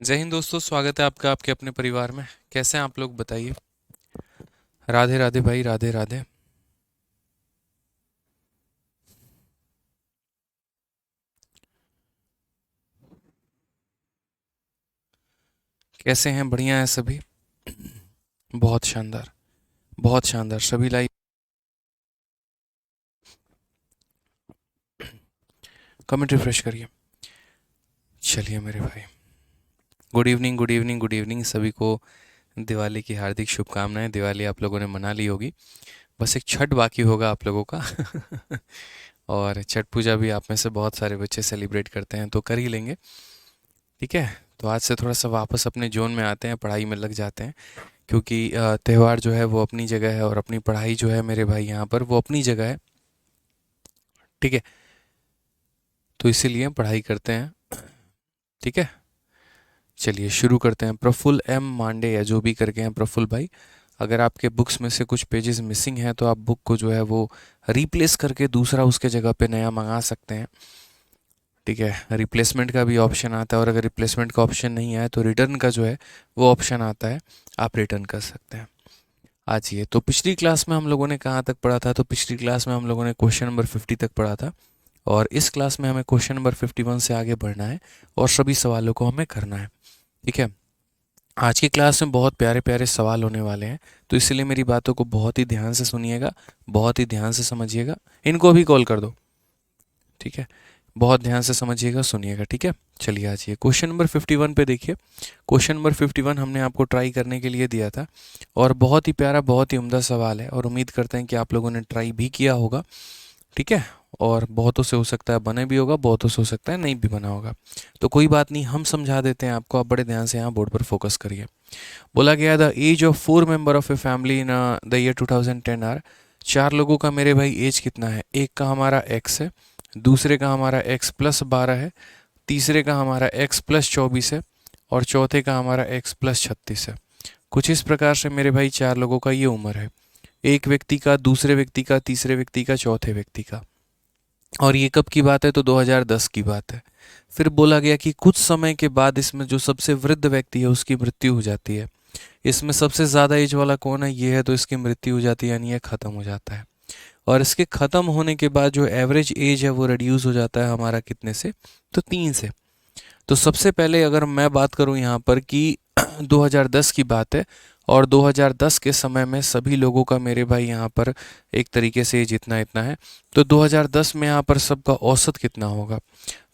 जय हिंद दोस्तों, स्वागत है आपका आपके अपने परिवार में। कैसे हैं आप लोग, बताइए। राधे राधे भाई, राधे राधे। कैसे हैं? बढ़िया हैं सभी। बहुत शानदार, बहुत शानदार। सभी लाइव। कमेंट रिफ्रेश करिए। चलिए मेरे भाई, good evening, good evening, good evening सभी को। दिवाली की हार्दिक शुभकामनाएं। दिवाली आप लोगों ने मना ली होगी, बस एक छठ बाकी होगा आप लोगों का। और छठ पूजा भी आप में से बहुत सारे बच्चे सेलिब्रेट करते हैं, तो कर ही लेंगे। ठीक है, तो आज से थोड़ा सा वापस अपने जोन में आते हैं, पढ़ाई में लग जाते हैं। क्योंकि त्यौहार जो है वो अपनी जगह है, और अपनी पढ़ाई जो है मेरे भाई यहाँ पर वो अपनी जगह है। ठीक है, तो इसीलिए हम पढ़ाई करते हैं। ठीक है, चलिए शुरू करते हैं। प्रफुल्ल एम मांडे या जो भी करके हैं प्रफुल्ल भाई, अगर आपके बुक्स में से कुछ पेजेस मिसिंग हैं तो आप बुक को जो है वो रिप्लेस करके दूसरा उसके जगह पे नया मंगा सकते हैं। ठीक है, रिप्लेसमेंट का भी ऑप्शन आता है, और अगर रिप्लेसमेंट का ऑप्शन नहीं आए तो रिटर्न का जो है वो ऑप्शन आता है, आप रिटर्न कर सकते हैं। आज ये तो पिछली क्लास में हम लोगों ने कहाँ तक पढ़ा था? तो पिछली क्लास में हम लोगों ने क्वेश्चन नंबर 50 तक पढ़ा था, और इस क्लास में हमें क्वेश्चन नंबर 51 से आगे बढ़ना है, और सभी सवालों को हमें करना है। ठीक है, आज की क्लास में बहुत प्यारे प्यारे सवाल होने वाले हैं, तो इसलिए मेरी बातों को बहुत ही ध्यान से सुनिएगा, बहुत ही ध्यान से समझिएगा। इनको भी कॉल कर दो। ठीक है, बहुत ध्यान से समझिएगा, सुनिएगा। ठीक है, चलिए आज ये क्वेश्चन नंबर 51 पे देखिए। क्वेश्चन नंबर 51 हमने आपको ट्राई करने के लिए दिया था, और बहुत ही प्यारा, बहुत ही उम्दा सवाल है, और उम्मीद करते हैं कि आप लोगों ने ट्राई भी किया होगा। ठीक है, और बहुतों से हो सकता है बने भी होगा, बहुतों से हो सकता है नहीं भी बना होगा। तो कोई बात नहीं, हम समझा देते हैं आपको। आप बड़े ध्यान से यहाँ बोर्ड पर फोकस करिए। बोला गया, the age of 4 member of a family in the year 2010 are. चार लोगों का मेरे भाई एज कितना है? एक का हमारा एक्स है, दूसरे का हमारा एक्स प्लस 12 है, तीसरे का हमारा एक्स प्लस 24 है, और चौथे का हमारा एक्स प्लस 36 है। कुछ इस प्रकार से मेरे भाई चार लोगों का ये उम्र है। एक व्यक्ति का, दूसरे व्यक्ति का, तीसरे व्यक्ति का, चौथे व्यक्ति का। और ये कब की बात है? तो 2010 की बात है। फिर बोला गया कि कुछ समय के बाद इसमें जो सबसे वृद्ध व्यक्ति है उसकी मृत्यु हो जाती है। इसमें सबसे ज़्यादा एज वाला कौन है? ये है, तो इसकी मृत्यु हो जाती है, यानी ये ख़त्म हो जाता है। और इसके ख़त्म होने के बाद जो एवरेज एज है वो रिड्यूस हो जाता है हमारा कितने से? तो 3 से। तो सबसे पहले अगर मैं बात करूं यहाँ पर कि 2010 की बात है, और 2010 के समय में सभी लोगों का मेरे भाई यहाँ पर एक तरीके से एज इतना इतना है। तो 2010 में यहाँ पर सबका औसत कितना होगा?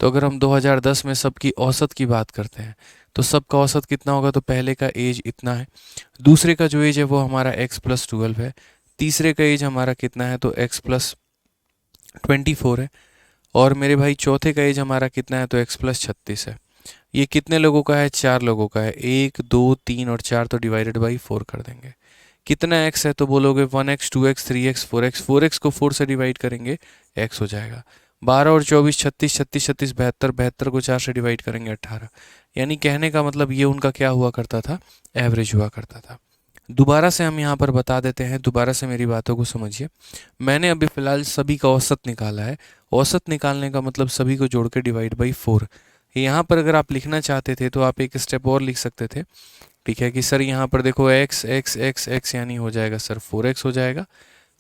तो अगर हम 2010 में सबकी औसत की बात करते हैं, तो सबका औसत कितना होगा? तो पहले का एज इतना है, दूसरे का जो एज है वो हमारा एक्स प्लस 12 है, तीसरे का एज हमारा कितना है? तो एक्स प्लस 24 है, और मेरे भाई चौथे का एज हमारा कितना है? तो एक्स प्लस 36 है। ये कितने लोगों का है? चार लोगों का है। 1 2 3 और 4, तो डिवाइडेड बाई 4 कर देंगे। कितना एक्स है? तो बोलोगे 1x 2x 3x 4x। 4x को 4 से डिवाइड करेंगे, एक्स हो जाएगा। 12 और 24 36, 36 36 72, 72 को 4 से डिवाइड करेंगे 18। यानी कहने का मतलब ये उनका क्या हुआ करता था? एवरेज हुआ करता था। दोबारा से हम यहाँ पर बता देते हैं, दोबारा से मेरी बातों को समझिए। मैंने अभी फ़िलहाल सभी का औसत निकाला है। औसत निकालने का मतलब सभी को जोड़ के डिवाइड बाई 4। यहाँ पर अगर आप लिखना चाहते थे तो आप एक स्टेप और लिख सकते थे। ठीक है, कि सर यहाँ पर देखो एक्स एक्स एक्स एक्स, यानी हो जाएगा सर 4x हो जाएगा।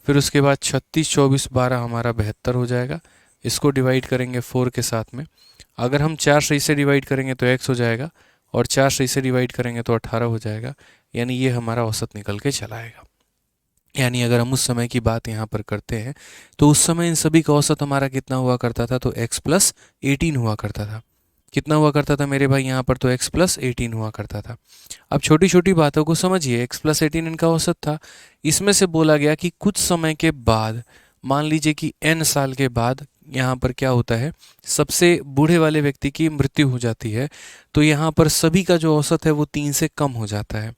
फिर उसके बाद 36 24 12 हमारा 72 हो जाएगा। इसको डिवाइड करेंगे 4 के साथ में। अगर हम 4 से इसे डिवाइड करेंगे तो x हो जाएगा, और 4 से इसे डिवाइड करेंगे तो 18 हो जाएगा। यानी ये हमारा औसत निकल के चला आएगा। यानी अगर हम उस समय की बात यहाँ पर करते हैं, तो उस समय इन सभी का औसत हमारा कितना हुआ करता था? तो x प्लस 18 हुआ करता था। कितना हुआ करता था मेरे भाई यहाँ पर? तो x प्लस 18 हुआ करता था। अब छोटी छोटी बातों को समझिए। x प्लस 18 इनका औसत था। इसमें से बोला गया कि कुछ समय के बाद, मान लीजिए कि n साल के बाद, यहाँ पर क्या होता है? सबसे बूढ़े वाले व्यक्ति की मृत्यु हो जाती है। तो यहाँ पर सभी का जो औसत है वो 3 से कम हो जाता है।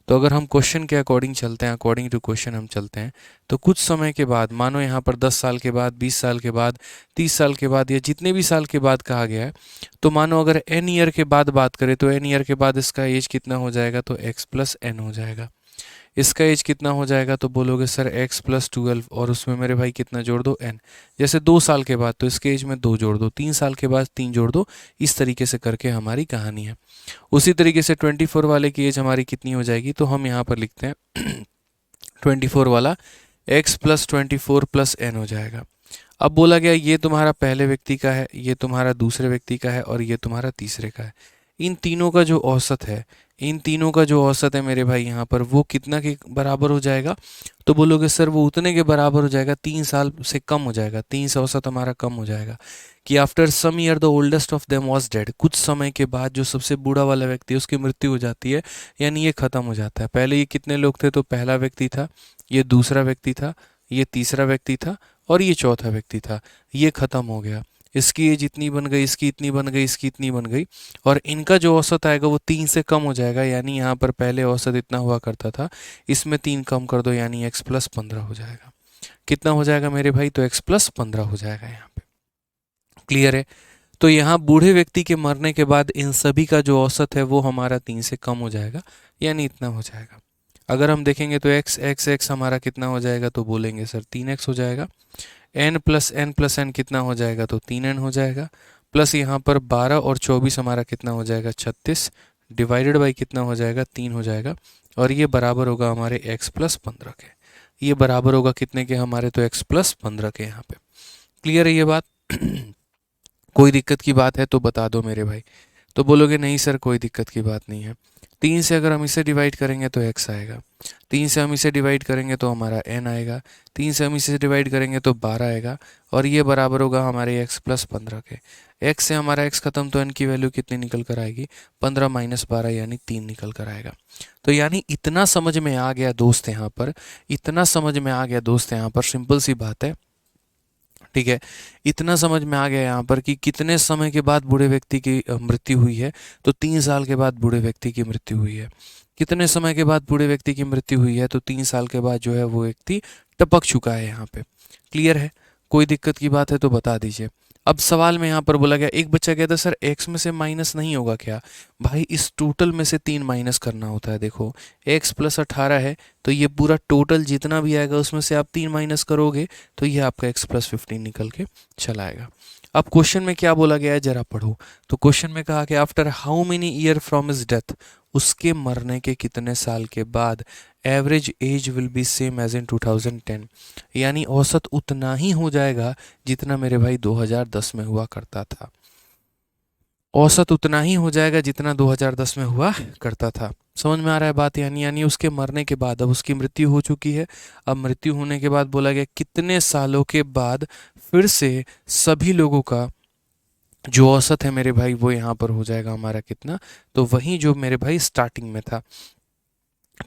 तो अगर हम क्वेश्चन के अकॉर्डिंग चलते हैं, अकॉर्डिंग टू क्वेश्चन हम चलते हैं, तो कुछ समय के बाद, मानो यहाँ पर 10 साल के बाद, 20 साल के बाद, 30 साल के बाद, या जितने भी साल के बाद कहा गया है, तो मानो अगर n ईयर के बाद बात करें, तो n ईयर के बाद इसका एज कितना हो जाएगा? तो x प्लस n हो जाएगा। इसका एज कितना हो जाएगा, तो बोलोगे सर x प्लस 12 और उसमें मेरे भाई कितना जोड़ दो n। जैसे 2 साल के बाद तो इसके एज में 2 जोड़ दो, 3 साल के बाद 3 जोड़ दो, इस तरीके से करके हमारी कहानी है। उसी तरीके से 24 वाले की एज हमारी कितनी हो जाएगी, तो हम यहाँ पर लिखते हैं 24 वाला x प्लस 24 प्लस n हो जाएगा। अब बोला गया ये तुम्हारा पहले व्यक्ति का है, ये तुम्हारा दूसरे व्यक्ति का है और ये तुम्हारा तीसरे का है। इन तीनों का जो औसत है, इन तीनों का जो औसत है मेरे भाई यहाँ पर, वो कितना के बराबर हो जाएगा, तो बोलोगे सर वो उतने के बराबर हो जाएगा, 3 साल से कम हो जाएगा, 3 से औसत हमारा कम हो जाएगा। कि after some year the oldest of them was dead, कुछ समय के बाद जो सबसे बूढ़ा वाला व्यक्ति है उसकी मृत्यु हो जाती है, यानी ये खत्म हो जाता है। पहले ये कितने लोग थे, तो पहला व्यक्ति था, ये दूसरा व्यक्ति था, ये तीसरा व्यक्ति था और ये चौथा व्यक्ति था। ये खत्म हो गया, इसकी एज इतनी बन गई, इसकी इतनी बन गई, इसकी इतनी बन गई, और इनका जो औसत आएगा वो 3 से कम हो जाएगा। यानी यहाँ पर पहले औसत इतना हुआ करता था, इसमें 3 कम कर दो, यानी x प्लस 15 हो जाएगा। कितना हो जाएगा मेरे भाई, तो x प्लस 15 हो जाएगा यहाँ पे। क्लियर है। तो यहाँ बूढ़े व्यक्ति के मरने के बाद इन सभी का जो औसत है वो हमारा 3 से कम हो जाएगा, यानी इतना हो जाएगा। अगर हम देखेंगे तो x हमारा कितना हो जाएगा, तो बोलेंगे सर 3x हो जाएगा। n प्लस n कितना हो जाएगा, तो 3n हो जाएगा। प्लस यहाँ पर 12 और 24 हमारा कितना हो जाएगा, 36, डिवाइडेड बाई कितना हो जाएगा, 3 हो जाएगा। और ये बराबर होगा हमारे x प्लस 15 के। ये बराबर होगा कितने के हमारे, तो x प्लस 15 के यहाँ पे। क्लियर है ये बात? कोई दिक्कत की बात है तो बता दो मेरे भाई। तो बोलोगे नहीं सर कोई दिक्कत की बात नहीं है। 3 से अगर हम इसे डिवाइड करेंगे तो x आएगा, 3 से हम इसे डिवाइड करेंगे तो हमारा n आएगा, 3 से हम इसे डिवाइड करेंगे तो 12 आएगा, और ये बराबर होगा हमारे x प्लस 15 के। x से हमारा x खत्म तो n की वैल्यू कितनी निकल कर आएगी, 15 माइनस 12 यानी 3 निकल कर आएगा। तो यानी इतना समझ में आ गया दोस्त यहाँ पर, इतना समझ में आ गया दोस्त यहाँ पर, सिंपल सी बात है, ठीक है। इतना समझ में आ गया यहाँ पर कि कितने समय के बाद बूढ़े व्यक्ति की मृत्यु हुई है, तो 3 साल के बाद बूढ़े व्यक्ति की मृत्यु हुई है। कितने समय के बाद बूढ़े व्यक्ति की मृत्यु हुई है, तो 3 साल के बाद जो है वो व्यक्ति टपक चुका है यहाँ पे। क्लियर है? कोई दिक्कत की बात है तो बता दीजिए। अब सवाल में यहाँ पर बोला गया, एक बच्चा कहता सर x में से माइनस नहीं होगा क्या? भाई इस टोटल में से 3 माइनस करना होता है। देखो x प्लस 18 है, तो ये पूरा टोटल जितना भी आएगा उसमें से आप 3 माइनस करोगे तो ये आपका x प्लस 15 निकल के चला आएगा। अब क्वेश्चन में क्या बोला गया है जरा पढ़ो। तो क्वेश्चन में कहा कि after how many year from his death, उसके मरने के कितने साल के बाद average age will be same age in 2010, यानी औसत उतना ही हो जाएगा जितना मेरे भाई 2010 में हुआ करता था। औसत उतना ही हो जाएगा जितना 2010 में हुआ करता था। समझ में आ रहा है बात? यानी उसके मरने के बाद, अब उसकी मृत्यु हो चुकी है, अब मृत्यु होने के बाद बोला गया कितने सालों के बाद फिर से सभी लोगों का जो औसत है मेरे भाई वो यहाँ पर हो जाएगा हमारा कितना, तो वही जो मेरे भाई स्टार्टिंग में था।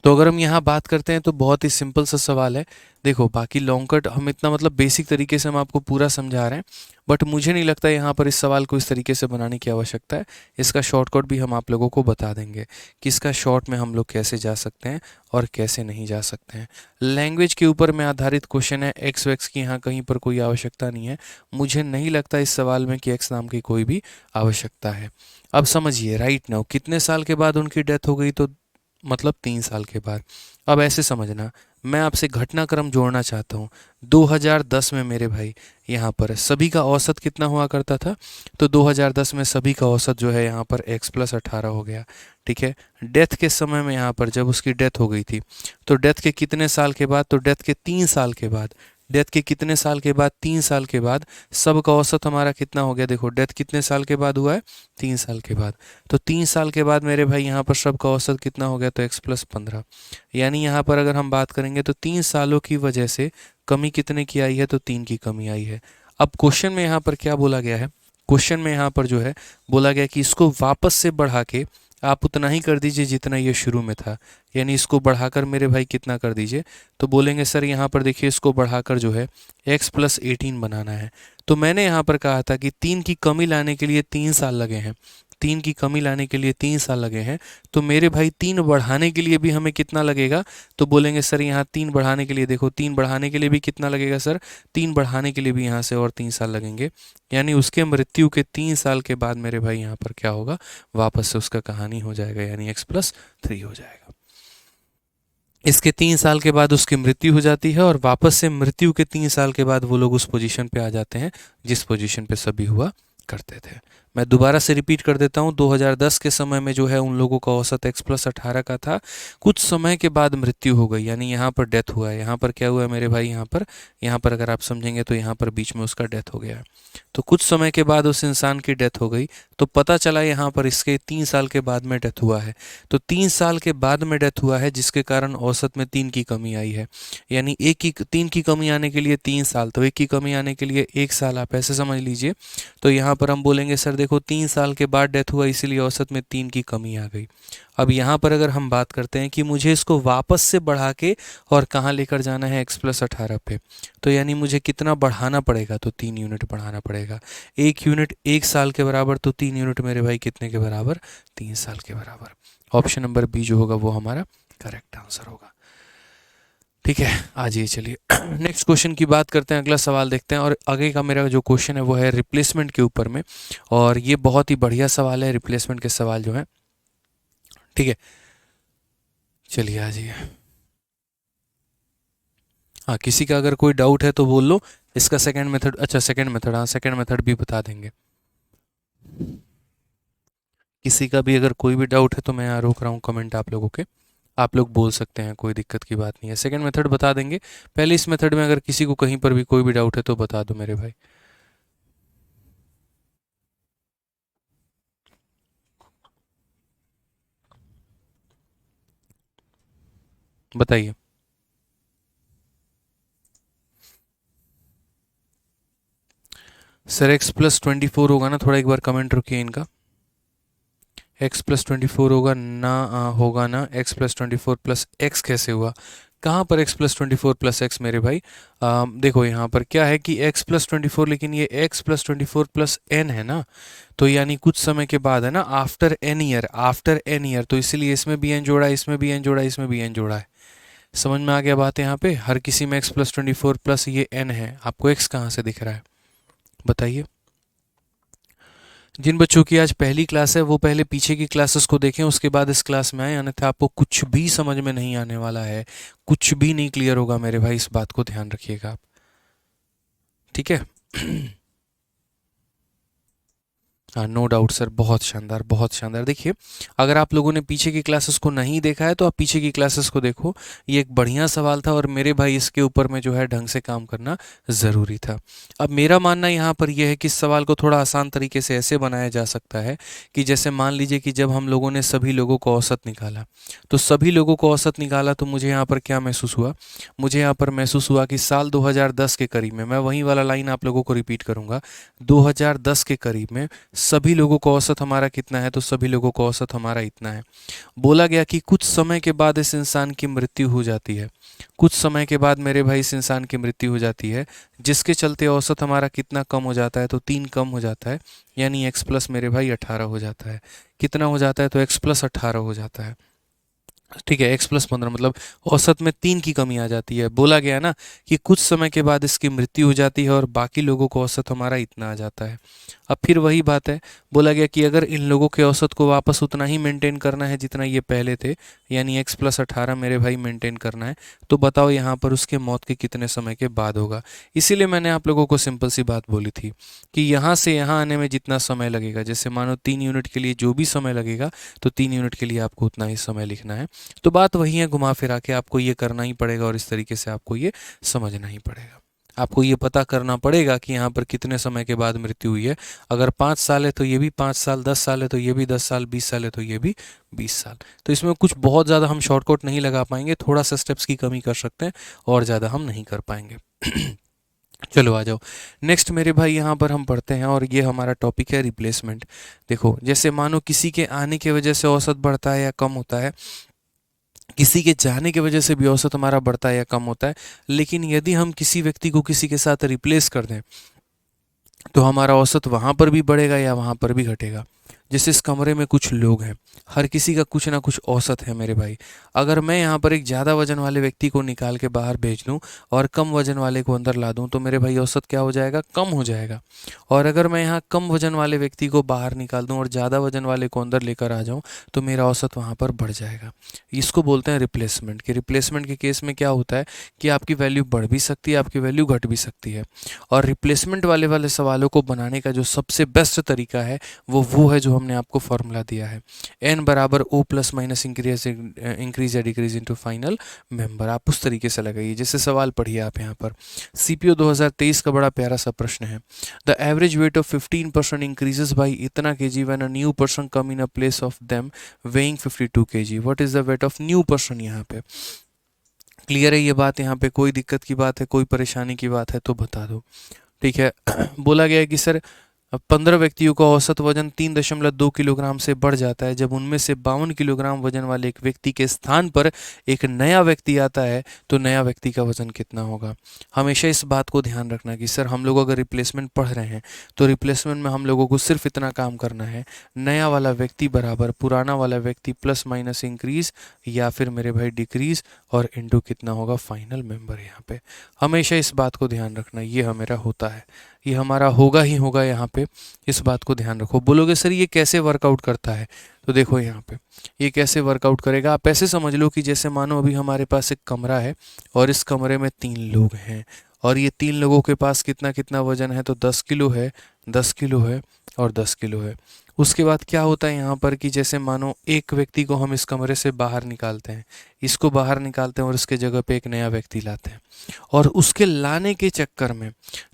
तो अगर हम यहाँ बात करते हैं तो बहुत ही सिंपल सा सवाल है। देखो बाकी लॉन्ग कट हम इतना मतलब बेसिक तरीके से हम आपको पूरा समझा रहे हैं, बट मुझे नहीं लगता यहाँ पर इस सवाल को इस तरीके से बनाने की आवश्यकता है। इसका शॉर्टकट भी हम आप लोगों को बता देंगे कि इसका शॉर्ट में हम लोग कैसे जा सकते हैं और कैसे नहीं जा सकते हैं। लैंग्वेज के ऊपर में आधारित क्वेश्चन है, एक्स वैक्स की यहाँ कहीं पर कोई आवश्यकता नहीं है। मुझे नहीं लगता इस सवाल में कि एक्स नाम की कोई भी आवश्यकता है। अब समझिए राइट नाउ कितने साल के बाद उनकी डेथ हो गई, तो मतलब 3 साल के बाद। अब ऐसे समझना, मैं आपसे घटनाक्रम जोड़ना चाहता हूँ। 2010 में मेरे भाई यहाँ पर सभी का औसत कितना हुआ करता था, तो 2010 में सभी का औसत जो है यहाँ पर x प्लस 18 हो गया। ठीक है। डेथ के समय में यहाँ पर जब उसकी डेथ हो गई थी, तो डेथ के कितने साल के बाद, तो डेथ के 3 साल के बाद, डेथ के कितने साल के बाद, 3 साल के बाद सब का औसत हमारा कितना हो गया। देखो डेथ कितने साल के बाद हुआ है, 3 साल के बाद, तो 3 साल के बाद मेरे भाई यहाँ पर सब का औसत कितना हो गया, तो x प्लस 15। यानी यहाँ पर अगर हम बात करेंगे तो 3 सालों की वजह से कमी कितने की आई है, तो 3 की कमी आई है। अब क्वेश्चन में यहाँ पर क्या बोला गया है, क्वेश्चन में यहाँ पर जो है बोला गया कि इसको वापस से बढ़ा के आप उतना ही कर दीजिए जितना ये शुरू में था, यानी इसको बढ़ाकर मेरे भाई कितना कर दीजिए, तो बोलेंगे सर यहाँ पर देखिए इसको बढ़ाकर जो है x प्लस 18 बनाना है। तो मैंने यहाँ पर कहा था कि 3 की कमी लाने के लिए 3 साल लगे हैं, 3 की कमी लाने के लिए 3 साल लगे हैं, तो मेरे भाई 3 बढ़ाने के लिए भी हमें कितना लगेगा, तो बोलेंगे सर यहाँ 3 बढ़ाने के लिए, देखो 3 बढ़ाने के लिए भी कितना लगेगा सर, 3 बढ़ाने के लिए भी यहाँ से और 3 साल लगेंगे, यानी उसके मृत्यु के 3 साल के बाद मेरे भाई यहाँ पर क्या होगा, वापस से उसका कहानी हो जाएगा, यानी x प्लस 3 हो जाएगा। इसके 3 साल के बाद उसकी मृत्यु हो जाती है और वापस से मृत्यु के 3 साल के बाद वो लोग उस पोजीशन पे आ जाते हैं जिस पोजीशन पे सभी हुआ करते थे। मैं दोबारा से रिपीट कर देता हूँ, 2010 के समय में जो है उन लोगों का औसत x+18 का था। कुछ समय के बाद मृत्यु हो गई, यानी यहाँ पर डेथ हुआ है। यहाँ पर क्या हुआ है मेरे भाई, यहाँ पर अगर आप समझेंगे तो यहाँ पर बीच में उसका डेथ हो गया है। तो कुछ समय के बाद उस इंसान की डेथ हो गई, तो पता चला यहाँ पर इसके 3 साल के बाद में डेथ हुआ है। तो 3 साल के बाद में डेथ हुआ है जिसके कारण औसत में 3 की कमी आई है। यानी 3 की कमी आने के लिए 3 साल, तो 1 की कमी आने के लिए 1 साल, आप ऐसे समझ लीजिए। तो यहाँ पर हम बोलेंगे सर देखो 3 साल के बाद डेथ हुआ इसीलिए औसत में 3 की कमी आ गई। अब यहाँ पर अगर हम बात करते हैं कि मुझे इसको वापस से बढ़ा के और कहाँ लेकर जाना है, x+18 पे, तो यानी मुझे कितना बढ़ाना पड़ेगा, तो 3 यूनिट बढ़ाना पड़ेगा। 1 यूनिट 1 साल के बराबर, तो 3 यूनिट मेरे भाई कितने के बराबर, 3 साल के बराबर। ऑप्शन नंबर बी जो होगा वो हमारा करेक्ट आंसर होगा। ठीक है, आ जाइए चलिए नेक्स्ट क्वेश्चन की बात करते हैं, अगला सवाल देखते हैं। और आगे का मेरा जो क्वेश्चन है वो है रिप्लेसमेंट के ऊपर में, और ये बहुत ही बढ़िया सवाल है रिप्लेसमेंट के सवाल जो है। ठीक है, चलिए आ जाइए। हाँ, किसी का अगर कोई डाउट है तो बोल लो। इसका सेकंड मेथड, अच्छा सेकंड मेथड, हाँ सेकंड मेथड भी बता देंगे। किसी का भी अगर कोई भी डाउट है तो मैं यहाँ रोक रहा हूँ कमेंट आप लोगों के, आप लोग बोल सकते हैं, कोई दिक्कत की बात नहीं है। सेकंड मेथड बता देंगे। पहले इस मेथड में अगर किसी को कहीं पर भी कोई भी डाउट है तो बता दो मेरे भाई। बताइए। सर x+24 होगा ना, थोड़ा एक बार कमेंट रुकिए इनका। x+24 होगा ना, होगा ना, x+24 + x कैसे हुआ, कहाँ पर x+24 + x मेरे भाई। देखो यहाँ पर क्या है कि x+24, लेकिन ये x+24 + n है ना, तो यानी कुछ समय के बाद है ना, after n year, after n year, तो इसीलिए इसमें भी n जोड़ा है, इसमें भी n जोड़ा है, इसमें भी n जोड़ा है। समझ में आ गया बात यहाँ पे, हर किसी में x+24 प्लस ये n है। आपको x कहाँ से दिख रहा है बताइए। जिन बच्चों की आज पहली क्लास है वो पहले पीछे की क्लासेस को देखें, उसके बाद इस क्लास में आए, अन्यथा आपको कुछ भी समझ में नहीं आने वाला है, कुछ भी नहीं क्लियर होगा मेरे भाई, इस बात को ध्यान रखिएगा आप। ठीक है हाँ, नो डाउट सर, बहुत शानदार बहुत शानदार। देखिए, अगर आप लोगों ने पीछे की क्लासेस को नहीं देखा है तो आप पीछे की क्लासेस को देखो। ये एक बढ़िया सवाल था और मेरे भाई इसके ऊपर में जो है ढंग से काम करना ज़रूरी था। अब मेरा मानना यहाँ पर यह है कि इस सवाल को थोड़ा आसान तरीके से ऐसे बनाया जा सकता है कि जैसे मान लीजिए कि जब हम लोगों ने सभी लोगों को औसत निकाला, तो सभी लोगों को औसत निकाला तो मुझे यहाँ पर क्या महसूस हुआ, मुझे यहाँ पर महसूस हुआ कि साल 2010 के करीब में, मैं वही वाला लाइन आप लोगों को रिपीट करूँगा, 2010 के करीब में सभी लोगों का औसत हमारा कितना है, तो सभी लोगों का औसत हमारा इतना है। बोला गया कि कुछ समय के बाद इस इंसान की मृत्यु हो जाती है, कुछ समय के बाद मेरे भाई इस इंसान की मृत्यु हो जाती है, जिसके चलते औसत हमारा कितना कम हो जाता है, तो 3 कम हो जाता है, यानी x प्लस मेरे भाई 18 हो जाता है। कितना हो जाता है, तो x+18 हो जाता है। ठीक है, x+15 मतलब औसत में 3 की कमी आ जाती है। बोला गया ना कि कुछ समय के बाद इसकी मृत्यु हो जाती है और बाकी लोगों को औसत हमारा इतना आ जाता है। अब फिर वही बात है, बोला गया कि अगर इन लोगों के औसत को वापस उतना ही मेंटेन करना है जितना ये पहले थे, यानी x+18 मेरे भाई मेंटेन करना है, तो बताओ यहाँ पर उसके मौत के कितने समय के बाद होगा। इसीलिए मैंने आप लोगों को सिंपल सी बात बोली थी कि यहाँ से यहाँ आने में जितना समय लगेगा, जैसे मानो 3 यूनिट के लिए जो भी समय लगेगा, तो 3 यूनिट के लिए आपको उतना ही समय लिखना है। तो बात वही है, घुमा फिरा के आपको ये करना ही पड़ेगा और इस तरीके से आपको ये समझना ही पड़ेगा। आपको ये पता करना पड़ेगा कि यहाँ पर कितने समय के बाद मृत्यु हुई है। अगर 5 साल है तो ये भी 5 साल, 10 साल है तो ये भी 10 साल, 20 साल है तो ये भी 20 साल। तो इसमें कुछ बहुत ज़्यादा हम शॉर्टकट नहीं लगा पाएंगे, थोड़ा सा स्टेप्स की कमी कर सकते हैं और ज़्यादा हम नहीं कर पाएंगे। चलो आ जाओ नेक्स्ट मेरे भाई, यहाँ पर हम पढ़ते हैं और ये हमारा टॉपिक है रिप्लेसमेंट। देखो, जैसे मानो किसी के आने की वजह से औसत बढ़ता है या कम होता है, किसी के जाने की वजह से भी औसत हमारा बढ़ता है या कम होता है, लेकिन यदि हम किसी व्यक्ति को किसी के साथ रिप्लेस कर दें तो हमारा औसत वहाँ पर भी बढ़ेगा या वहाँ पर भी घटेगा। जैसे इस कमरे में कुछ लोग हैं, हर किसी का कुछ ना कुछ औसत है मेरे भाई। अगर मैं यहाँ पर एक ज़्यादा वजन वाले व्यक्ति को निकाल के बाहर भेज दूँ और कम वजन वाले को अंदर ला दूँ तो मेरे भाई औसत क्या हो जाएगा, कम हो जाएगा। और अगर मैं यहाँ कम वजन वाले व्यक्ति को बाहर निकाल दूँ और ज़्यादा वजन वाले को अंदर लेकर आ जाऊँ तो मेरा औसत वहाँ पर बढ़ जाएगा। इसको बोलते हैं रिप्लेसमेंट। कि रिप्लेसमेंट के केस में क्या होता है कि आपकी वैल्यू बढ़ भी सकती है, आपकी वैल्यू घट भी सकती है। और रिप्लेसमेंट वाले वाले सवालों को बनाने का जो सबसे बेस्ट तरीका है वो है जो हमने आपको फॉर्मूला दिया है, n बराबर o प्लस माइनस इंक्रीज या डिक्रीज इनटू फाइनल मेंबर। आप उस तरीके से लगाइए। जैसे सवाल पढ़िए आप यहाँ पर, सीपीओ 2023 का बड़ा प्यारा सा प्रश्न है। The average weight of 15% increases by इतना kg when a new person come in a place of them weighing 52 kg। What is the weight of new person. यहाँ पे क्लियर है ये बात, यहाँ पे कोई दिक्कत की बात है, कोई परेशानी की बात है तो बता दो। ठीक है। बोला गया है कि सर 15 व्यक्तियों का औसत वजन 3.2 किलोग्राम से बढ़ जाता है जब उनमें से 52 किलोग्राम वजन वाले एक व्यक्ति के स्थान पर एक नया व्यक्ति आता है तो नया व्यक्ति का वजन कितना होगा। हमेशा इस बात को ध्यान रखना कि सर हम लोग अगर रिप्लेसमेंट पढ़ रहे हैं तो रिप्लेसमेंट में हम लोगों को सिर्फ इतना काम करना है, नया वाला व्यक्ति बराबर पुराना वाला व्यक्ति प्लस माइनस इंक्रीज या फिर मेरे भाई डिक्रीज और इंटू कितना होगा फाइनल मेंबर। यहाँ पे हमेशा इस बात को ध्यान रखना, ये हमारा होता है, ये हमारा होगा ही होगा। यहाँ पे इस बात को ध्यान रखो। बोलोगे सर ये कैसे वर्कआउट करता है, तो देखो यहाँ पे ये कैसे वर्कआउट करेगा। आप ऐसे समझ लो कि जैसे मानो अभी हमारे पास एक कमरा है और इस कमरे में 3 लोग हैं और ये 3 लोगों के पास कितना कितना वजन है, तो 10 किलो है, 10 किलो है और 10 किलो है। उसके बाद क्या होता है यहाँ पर कि जैसे मानो एक व्यक्ति को हम इस कमरे से बाहर निकालते हैं, इसको बाहर निकालते हैं और इसके जगह पे एक नया व्यक्ति लाते हैं और उसके लाने के चक्कर में,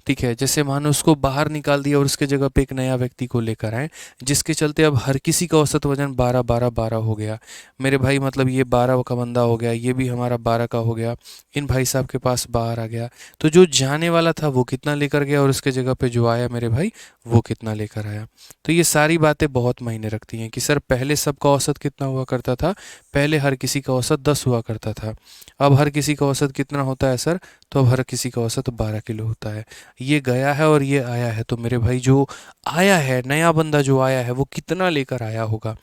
ठीक है, जैसे मानो उसको बाहर निकाल दिया और उसके जगह पे एक नया व्यक्ति को लेकर आए जिसके चलते अब हर किसी का औसत वजन 12 12 12 हो गया मेरे भाई। मतलब ये 12 का बंदा हो गया, ये भी हमारा 12 का हो गया, इन भाई साहब के पास बाहर आ गया। तो जो जाने वाला था वो कितना लेकर गया और उसके जगह पे जो आया मेरे भाई वो कितना लेकर आया। तो ये सारी बातें बहुत मायने रखती हैं कि सर पहले सबका औसत कितना हुआ करता था, पहले हर किसी का औसत 10 हुआ करता था, अब हर किसी का औसत कितना होता है सर, तो अब हर किसी का औसत 12 किलो होता है। ये गया है और ये आया है, तो मेरे भाई जो आया है, नया बंदा जो आया है वो कितना लेकर आया होगा।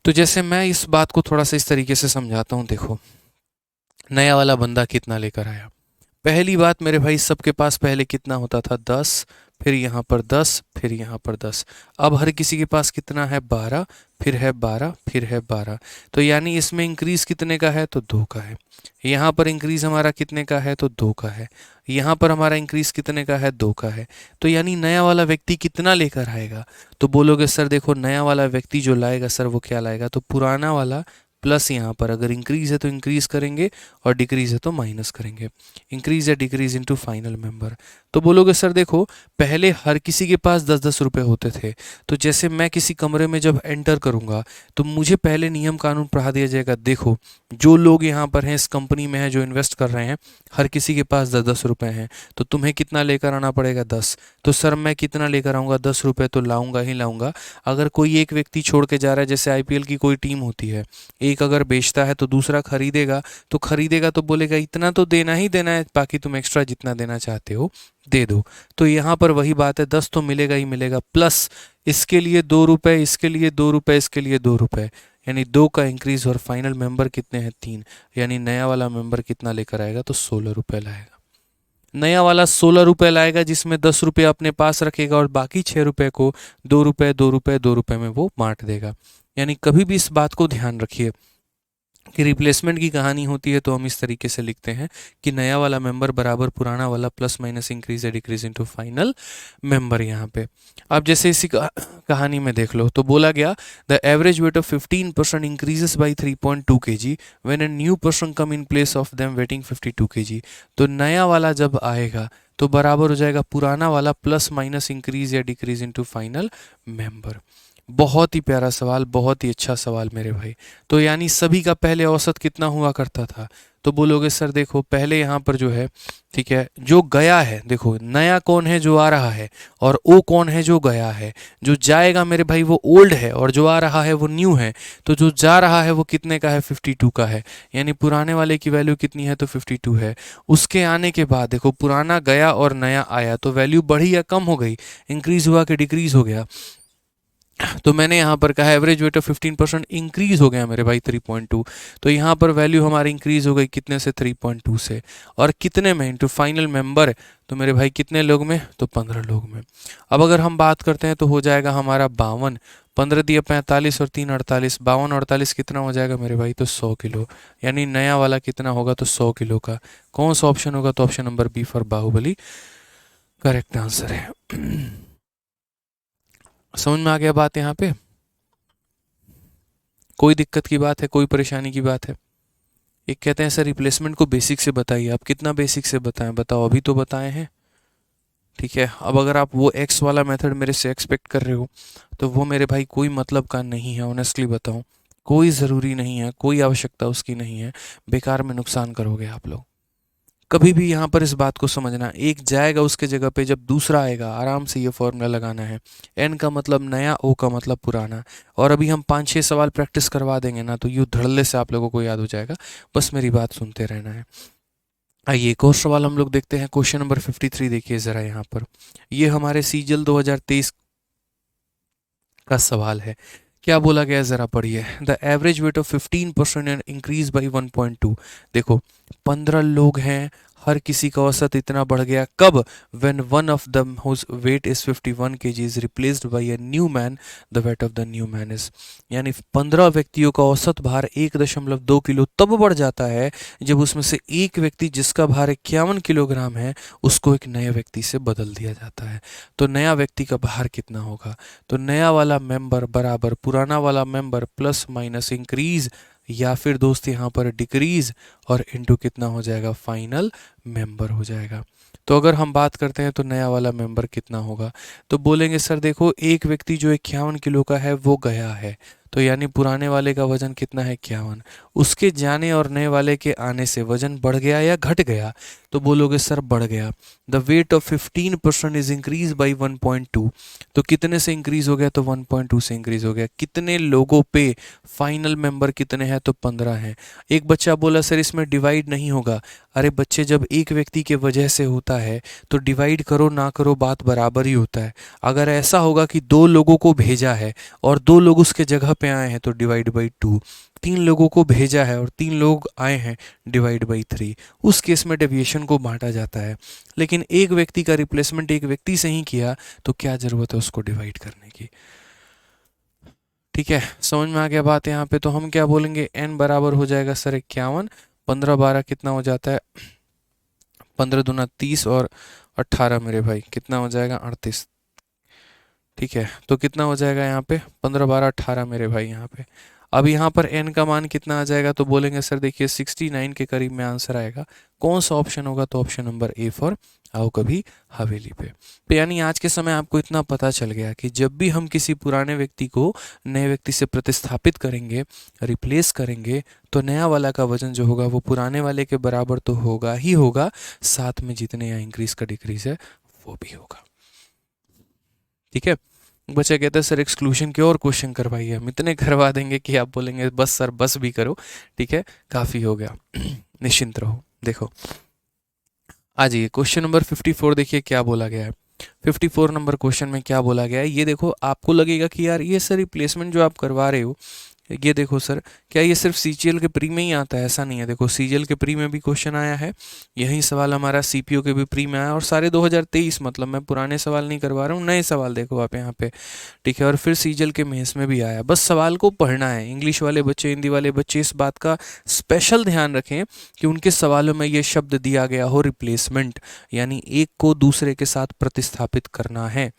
तो जैसे मैं इस बात को थोड़ा सा इस तरीके से समझाता हूँ, देखो नया वाला बंदा कितना लेकर आया। पहली बात मेरे भाई सबके पास पहले कितना होता था, 10, फिर यहाँ पर 10, फिर यहाँ पर 10। अब हर किसी के पास कितना है, 12, फिर है 12, फिर है 12। तो यानी इसमें इंक्रीज कितने का है, तो 2 का है। यहाँ पर इंक्रीज हमारा कितने का है, तो 2 का है। यहाँ पर हमारा इंक्रीज कितने का है, 2 का है। तो यानी नया वाला व्यक्ति कितना लेकर आएगा, तो बोलोगे सर देखो नया वाला व्यक्ति जो लाएगा सर वो क्या लाएगा, तो पुराना वाला प्लस यहाँ पर अगर इंक्रीज है तो इंक्रीज करेंगे और डिक्रीज है तो माइनस करेंगे। इंक्रीज या डिक्रीज इनटू फाइनल मेंबर। तो बोलोगे सर देखो पहले हर किसी के पास 10-10 रुपए होते थे, तो जैसे मैं किसी कमरे में जब एंटर करूंगा तो मुझे पहले नियम कानून पढ़ा दिया जाएगा। देखो जो लोग यहाँ पर हैं इस कंपनी में हैं जो इन्वेस्ट कर रहे हैं, हर किसी के पास 10-10 रुपए हैं, तो तुम्हें कितना लेकर आना पड़ेगा, 10। तो सर मैं कितना लेकर आऊँगा, 10 रुपये तो लाऊंगा ही लाऊंगा। अगर कोई एक व्यक्ति छोड़ के जा रहा है, जैसे आईपीएल की कोई टीम होती है, एक अगर बेचता है तो दूसरा खरीदेगा, तो बोलेगा इतना तो देना ही देना है, बाकी तुम एक्स्ट्रा जितना देना चाहते हो दे दो। तो यहाँ पर वही बात है, 10 तो मिलेगा ही मिलेगा, प्लस इसके लिए 2 रुपए, इसके लिए 2 रुपए, इसके लिए 2 रुपए, यानी 2 का इंक्रीज। और फाइनल मेंबर कितने हैं, 3। यानी नया वाला मेंबर कितना लेकर आएगा, तो 16 रुपए लाएगा। नया वाला 16 रुपए लाएगा जिसमें 10 रुपये अपने पास रखेगा और बाकी 6 रुपए को 2 रुपए 2 रुपए 2 रुपए में वो बांट देगा। यानी कभी भी इस बात को ध्यान रखिए कि रिप्लेसमेंट की कहानी होती है तो हम इस तरीके से लिखते हैं कि नया वाला मेंबर बराबर पुराना वाला प्लस माइनस इंक्रीज या डिक्रीज इनटू फाइनल मेंबर। यहाँ पे अब जैसे इसी कहानी में देख लो, तो बोला गया the average weight of 15% increases by 3.2 kg when a new person come in place of them waiting 52 kg। तो नया वाला जब आएगा तो बराबर हो जाएगा पुराना वाला प्लस माइनस इंक्रीज या डिक्रीज इनटू फाइनल मेंबर। बहुत ही प्यारा सवाल, बहुत ही अच्छा सवाल मेरे भाई। तो यानी सभी का पहले औसत कितना हुआ करता था, तो बोलोगे सर देखो पहले यहाँ पर जो है, ठीक है, जो गया है, देखो नया कौन है, जो आ रहा है, और ओ कौन है, जो गया है। जो जाएगा मेरे भाई वो ओल्ड है और जो आ रहा है वो न्यू है। तो जो जा रहा है वो कितने का है, 52 का है। यानी पुराने वाले की वैल्यू कितनी है, तो 52 है। उसके आने के बाद देखो पुराना गया और नया आया, तो वैल्यू बढ़ी या कम हो गई, इंक्रीज हुआ कि डिक्रीज हो गया, तो मैंने यहाँ पर कहा एवरेज वेट ऑफ 15% इंक्रीज हो गया मेरे भाई 3.2। तो यहाँ पर वैल्यू हमारी इंक्रीज हो गई कितने से 3.2 से, और कितने में इंटू फाइनल मेंबर, तो मेरे भाई कितने लोग में, तो 15 लोग में। अब अगर हम बात करते हैं तो हो जाएगा हमारा 52, 15 दिया 45 और 3 48, 52 48 कितना हो जाएगा मेरे भाई, तो 100 किलो। यानी नया वाला कितना होगा, तो 100 किलो का। कौन सा ऑप्शन होगा, तो option number B for Baahubali correct answer है। समझ में आ गया बात यहाँ पे? कोई दिक्कत की बात है, कोई परेशानी की बात है? एक कहते हैं सर रिप्लेसमेंट को बेसिक से बताइए। आप कितना बेसिक से बताएं, बताओ, अभी तो बताए हैं। ठीक है, अब अगर आप वो एक्स वाला मेथड मेरे से एक्सपेक्ट कर रहे हो तो वो मेरे भाई कोई मतलब का नहीं है, ऑनेस्टली बताऊं। कोई ज़रूरी नहीं है, कोई आवश्यकता उसकी नहीं है, बेकार में नुकसान करोगे आप लोग। कभी भी यहाँ पर इस बात को समझना, एक जाएगा उसके जगह पे जब दूसरा आएगा, आराम से ये फॉर्मूला लगाना है। एन का मतलब नया, ओ का मतलब पुराना। और अभी हम 5-6 सवाल प्रैक्टिस करवा देंगे ना, तो यूँ धड़ल्ले से आप लोगों को याद हो जाएगा। बस मेरी बात सुनते रहना है। आइए एक और सवाल हम लोग देखते हैं। क्वेश्चन नंबर 53 देखिए ज़रा यहाँ पर। ये हमारे सीजल 2023 का सवाल है। क्या बोला गया है ज़रा पढ़िए। The average weight of 15% and increase by 1.2। देखो 15 लोग हैं, हर किसी का औसत इतना बढ़ गया। कब? When one of them whose weight is 51 kg is replaced by a new man, the weight of the new man is। यानी 15 व्यक्तियों का औसत भार 1.2 किलो तब बढ़ जाता है जब उसमें से एक व्यक्ति जिसका भार 51 किलोग्राम है उसको एक नए व्यक्ति से बदल दिया जाता है। तो नया व्यक्ति का भार कितना होगा? तो नया वाला मेंबर बराबर पुराना वाला मेंबर प्लस माइनस इंक्रीज, या फिर दोस्त यहाँ पर डिक्रीज, और इनटू कितना हो जाएगा, फाइनल मेंबर हो जाएगा। तो अगर हम बात करते हैं तो नया वाला मेंबर कितना होगा, तो बोलेंगे सर देखो एक व्यक्ति जो 51 किलो का है वो गया है, तो यानी पुराने वाले का वजन कितना है, 51। उसके जाने और नए वाले के आने से वजन बढ़ गया या घट गया, तो बोलोगे सर बढ़ गया। The weight of 15% is increase by 1.2। तो कितने से इंक्रीज हो गया, तो 1.2 से इंक्रीज हो गया। कितने लोगों पे, फाइनल मेंबर कितने हैं, तो 15 हैं। एक बच्चा बोला सर इसमें डिवाइड नहीं होगा। अरे बच्चे जब एक व्यक्ति के वजह से होता है तो डिवाइड करो ना करो बात बराबर ही होता है। अगर ऐसा होगा कि 2 लोगों को भेजा है और 2 लोग उसके जगह पे आए हैं तो डिवाइड बाई 2। 3 लोगों को भेजा है और 3 लोग आए हैं, डिवाइड बाई 3। उस केस में डेविएशन को बांटा जाता है। लेकिन एक व्यक्ति का रिप्लेसमेंट एक व्यक्ति से ही किया तो क्या ज़रूरत है उसको डिवाइड करने की। ठीक है, समझ में आ गया बात यहाँ पे। तो हम क्या बोलेंगे, n बराबर हो जाएगा सर 51, 15 12 कितना हो जाता है, 15 दूना 30 और 18 मेरे भाई कितना हो जाएगा, 38। ठीक है, तो कितना हो जाएगा यहाँ पे, 15 12 18 मेरे भाई यहाँ पे। अब यहाँ पर n का मान कितना आ जाएगा, तो बोलेंगे सर देखिए 69 के करीब में आंसर आएगा। कौन सा ऑप्शन होगा, तो ऑप्शन नंबर ए फॉर आओ कभी हवेली पे। तो यानी आज के समय आपको इतना पता चल गया कि जब भी हम किसी पुराने व्यक्ति को नए व्यक्ति से प्रतिस्थापित करेंगे, रिप्लेस करेंगे, तो नया वाला का वजन जो होगा वो पुराने वाले के बराबर तो होगा ही होगा, साथ में जितने यहाँ इंक्रीज का डिक्रीज है वो भी होगा। ठीक है, बच्चा कहता है सर एक्सक्लूशन के और क्वेश्चन करवाइए। हम इतने करवा देंगे कि आप बोलेंगे बस सर बस भी करो। ठीक है, काफ़ी हो गया। निश्चिंत रहो। देखो आ जाइए क्वेश्चन नंबर 54 देखिए क्या बोला गया है। 54 नंबर क्वेश्चन में क्या बोला गया है, ये देखो। आपको लगेगा कि यार ये सर रिप्लेसमेंट जो आप करवा रहे हो, ये देखो सर क्या ये सिर्फ सीजीएल के प्री में ही आता है, ऐसा नहीं है। देखो सीजीएल के प्री में भी क्वेश्चन आया है, यही सवाल हमारा सीपीओ के भी प्री में आया, और सारे 2023, मतलब मैं पुराने सवाल नहीं करवा रहा हूँ, नए सवाल देखो आप यहाँ पे। ठीक है, और फिर सीजीएल के मेंस में भी आया। बस सवाल को पढ़ना है। इंग्लिश वाले बच्चे, हिंदी वाले बच्चे इस बात का स्पेशल ध्यान रखें कि उनके सवालों में ये शब्द दिया गया हो रिप्लेसमेंट, यानी एक को दूसरे के साथ प्रतिस्थापित करना है।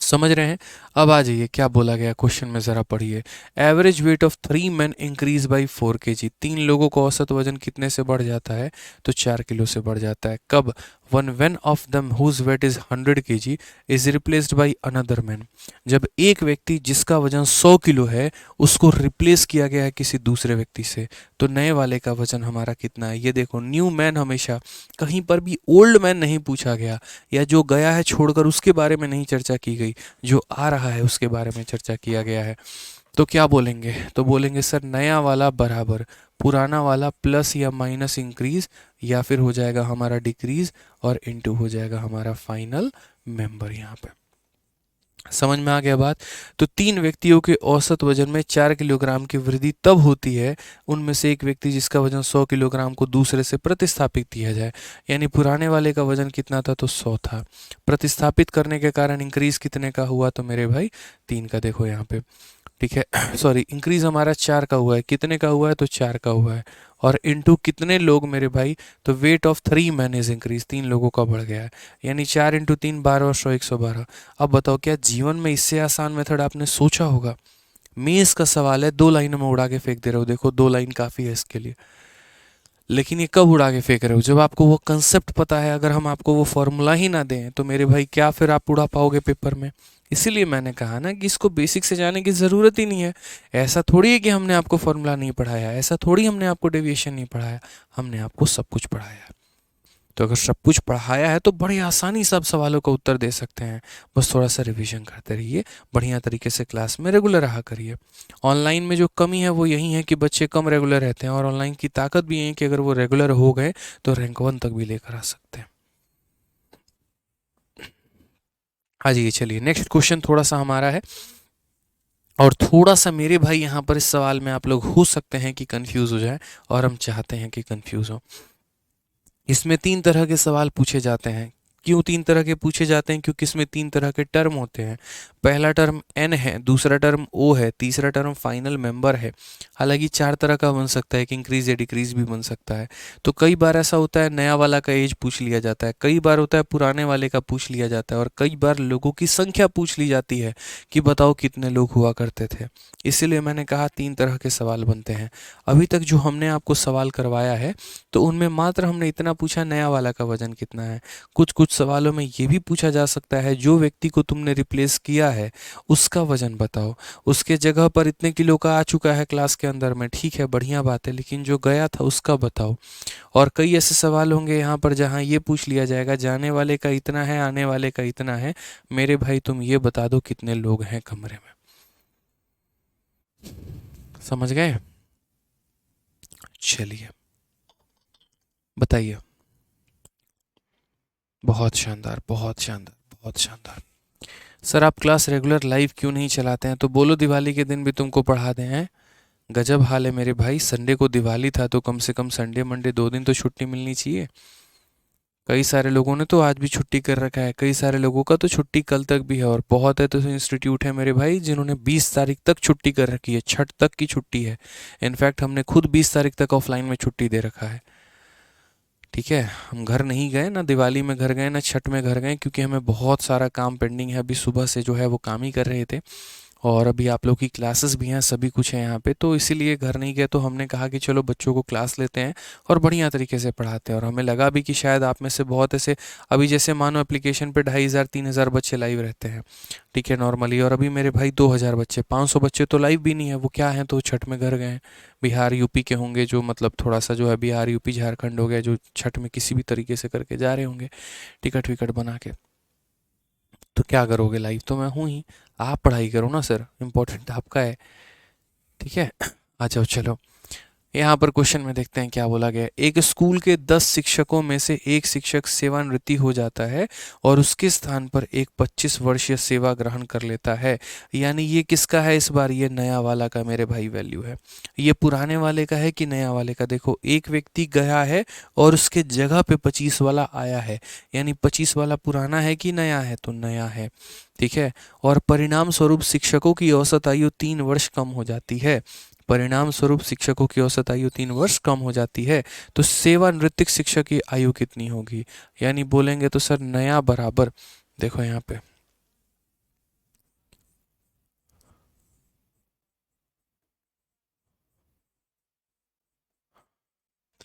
समझ रहे हैं? अब आ जाइए क्या बोला गया क्वेश्चन में, ज़रा पढ़िए। Average weight of 3 men increase by 4 kg। 3 लोगों का औसत वजन कितने से बढ़ जाता है, तो 4 किलो से बढ़ जाता है। कब? One of them whose weight is 100 kg is replaced by another man. जब एक व्यक्ति जिसका वजन 100 किलो है उसको रिप्लेस किया गया है किसी दूसरे व्यक्ति से, तो नए वाले का वजन हमारा कितना है। ये देखो न्यू मैन, हमेशा कहीं पर भी ओल्ड मैन नहीं पूछा गया, या जो गया है छोड़कर उसके बारे में नहीं चर्चा की गई, जो आ रहा है उसके बारे में चर्चा किया गया है। तो क्या बोलेंगे, तो बोलेंगे सर नया वाला बराबर पुराना वाला प्लस या माइनस इंक्रीज, या फिर हो जाएगा हमारा डिक्रीज, और इनटू हो जाएगा हमारा फाइनल मेंबर यहाँ पे। समझ में आ गया बात। तो 3 व्यक्तियों के औसत वजन में 4 किलोग्राम की वृद्धि तब होती है उनमें से एक व्यक्ति जिसका वजन 100 किलोग्राम को दूसरे से प्रतिस्थापित किया जाए। यानी पुराने वाले का वजन कितना था, तो 100 था। प्रतिस्थापित करने के कारण इंक्रीज कितने का हुआ, तो मेरे भाई 3 का। देखो यहाँ पे, ठीक है, सॉरी, इंक्रीज हमारा 4 का हुआ है। कितने का हुआ है, तो 4 का हुआ है। और इनटू कितने लोग मेरे भाई, तो weight of 3 man is increase, 3 लोगों का बढ़ गया है। यानी 4 इंटू 3 12 और 100 112। अब बताओ, क्या जीवन में इससे आसान मेथड आपने सोचा होगा? मेंस का सवाल है, 2 लाइनों में उड़ा के फेंक दे रहे हो। देखो 2 लाइन काफ़ी है इसके लिए, लेकिन ये कब उड़ा के फेंक रहे हो, जब आपको वो कंसेप्ट पता है। अगर हम आपको वो फॉर्मूला ही ना दें तो मेरे भाई क्या फिर आप उड़ा पाओगे पेपर में? इसीलिए मैंने कहा ना कि इसको बेसिक से जाने की ज़रूरत ही नहीं है। ऐसा थोड़ी है कि हमने आपको फॉर्मूला नहीं पढ़ाया, ऐसा थोड़ी हमने आपको डेविएशन नहीं पढ़ाया, हमने आपको सब कुछ पढ़ाया है। तो अगर सब कुछ पढ़ाया है तो बड़ी आसानी से आप सवालों का उत्तर दे सकते हैं। बस थोड़ा सा रिवीजन करते रहिए, बढ़िया तरीके से क्लास में रेगुलर रहा करिए। ऑनलाइन में जो कमी है वो यही है कि बच्चे कम रेगुलर रहते हैं, और ऑनलाइन की ताकत भी यही है कि अगर वो रेगुलर हो गए तो रैंक 1 तक भी लेकर आ सकते हैं। हाँ जी, चलिए नेक्स्ट क्वेश्चन थोड़ा सा हमारा है, और थोड़ा सा मेरे भाई यहाँ पर इस सवाल में आप लोग हो सकते हैं कि कंफ्यूज हो जाए, और हम चाहते हैं कि कंफ्यूज हो। इसमें 3 तरह के सवाल पूछे जाते हैं। क्यों 3 तरह के पूछे जाते हैं? क्योंकि इसमें 3 तरह के टर्म होते हैं। पहला टर्म एन है, दूसरा टर्म ओ है, तीसरा टर्म फाइनल मेंबर है। हालांकि 4 तरह का बन सकता है, कि इंक्रीज या डिक्रीज भी बन सकता है। तो कई बार ऐसा होता है नया वाला का एज पूछ लिया जाता है, कई बार होता है पुराने वाले का पूछ लिया जाता है, और कई बार लोगों की संख्या पूछ ली जाती है कि बताओ कितने लोग हुआ करते थे। इसीलिए मैंने कहा 3 तरह के सवाल बनते हैं। अभी तक जो हमने आपको सवाल करवाया है, तो उनमें मात्र हमने इतना पूछा नया वाला का वजन कितना है। कुछ कुछ सवालों में ये भी पूछा जा सकता है जो व्यक्ति को तुमने रिप्लेस किया है उसका वजन बताओ, उसके जगह पर इतने किलो का आ चुका है क्लास के अंदर में, ठीक है बढ़िया बात है, लेकिन जो गया था उसका बताओ। और कई ऐसे सवाल होंगे यहाँ पर जहाँ ये पूछ लिया जाएगा जाने वाले का इतना है, आने वाले का इतना है, मेरे भाई तुम ये बता दो कितने लोग हैं कमरे में। समझ गए? चलिए बताइए। बहुत शानदार, बहुत शानदार, बहुत शानदार। सर आप क्लास रेगुलर लाइव क्यों नहीं चलाते हैं? तो बोलो दिवाली के दिन भी तुमको पढ़ा दें। हैं गजब हाल है मेरे भाई, संडे को दिवाली था तो कम से कम संडे मंडे 2 दिन तो छुट्टी मिलनी चाहिए। कई सारे लोगों ने तो आज भी छुट्टी कर रखा है, कई सारे लोगों का तो छुट्टी कल तक भी है, और बहुत है तो इंस्टीट्यूट है मेरे भाई जिन्होंने 20 तारीख तक छुट्टी कर रखी है, छठ तक की छुट्टी है। इनफैक्ट हमने खुद 20 तारीख तक ऑफलाइन में छुट्टी दे रखा है। ठीक है, हम घर नहीं गए ना, दिवाली में घर गए ना छठ में घर गए, क्योंकि हमें बहुत सारा काम पेंडिंग है। अभी सुबह से जो है वो काम ही कर रहे थे, और अभी आप लोग की क्लासेस भी हैं, सभी कुछ है यहाँ पे, तो इसीलिए घर नहीं गए। तो हमने कहा कि चलो बच्चों को क्लास लेते हैं और बढ़िया तरीके से पढ़ाते हैं। और हमें लगा भी कि शायद आप में से बहुत ऐसे, अभी जैसे मानो एप्लीकेशन पे 2500 3000 बच्चे लाइव रहते हैं, ठीक है नॉर्मली, और अभी मेरे भाई 2000 बच्चे, 500 बच्चे तो लाइव भी नहीं है, वो क्या है तो छठ में घर गए हैं। बिहार यूपी के होंगे जो, मतलब थोड़ा सा जो है बिहार यूपी झारखंड हो गया, जो छठ में किसी भी तरीके से करके जा रहे होंगे टिकट विकट बना के। तो क्या करोगे, लाइव तो मैं हूँ ही, आप पढ़ाई करो ना सर, इम्पोर्टेंट आपका है। ठीक है, आ जाओ चलो। यहाँ पर क्वेश्चन में देखते हैं क्या बोला गया है। एक स्कूल के 10 शिक्षकों में से एक शिक्षक सेवानिवृत्ति हो जाता है और उसके स्थान पर एक 25 वर्षीय सेवा ग्रहण कर लेता है। यानी ये किसका है इस बार, ये नया वाला का मेरे भाई वैल्यू है। ये पुराने वाले का है कि नया वाले का? देखो एक व्यक्ति गया है और उसके जगह पे 25 वाला आया है, यानी 25 वाला पुराना है कि नया है, तो नया है। ठीक है, और परिणाम स्वरूप शिक्षकों की औसत आयु 3 वर्ष कम हो जाती है। परिणाम स्वरूप शिक्षकों की औसत आयु 3 वर्ष कम हो जाती है। तो सेवानिवृत्त शिक्षक की आयु कितनी होगी? यानी बोलेंगे तो सर नया बराबर, देखो यहाँ पे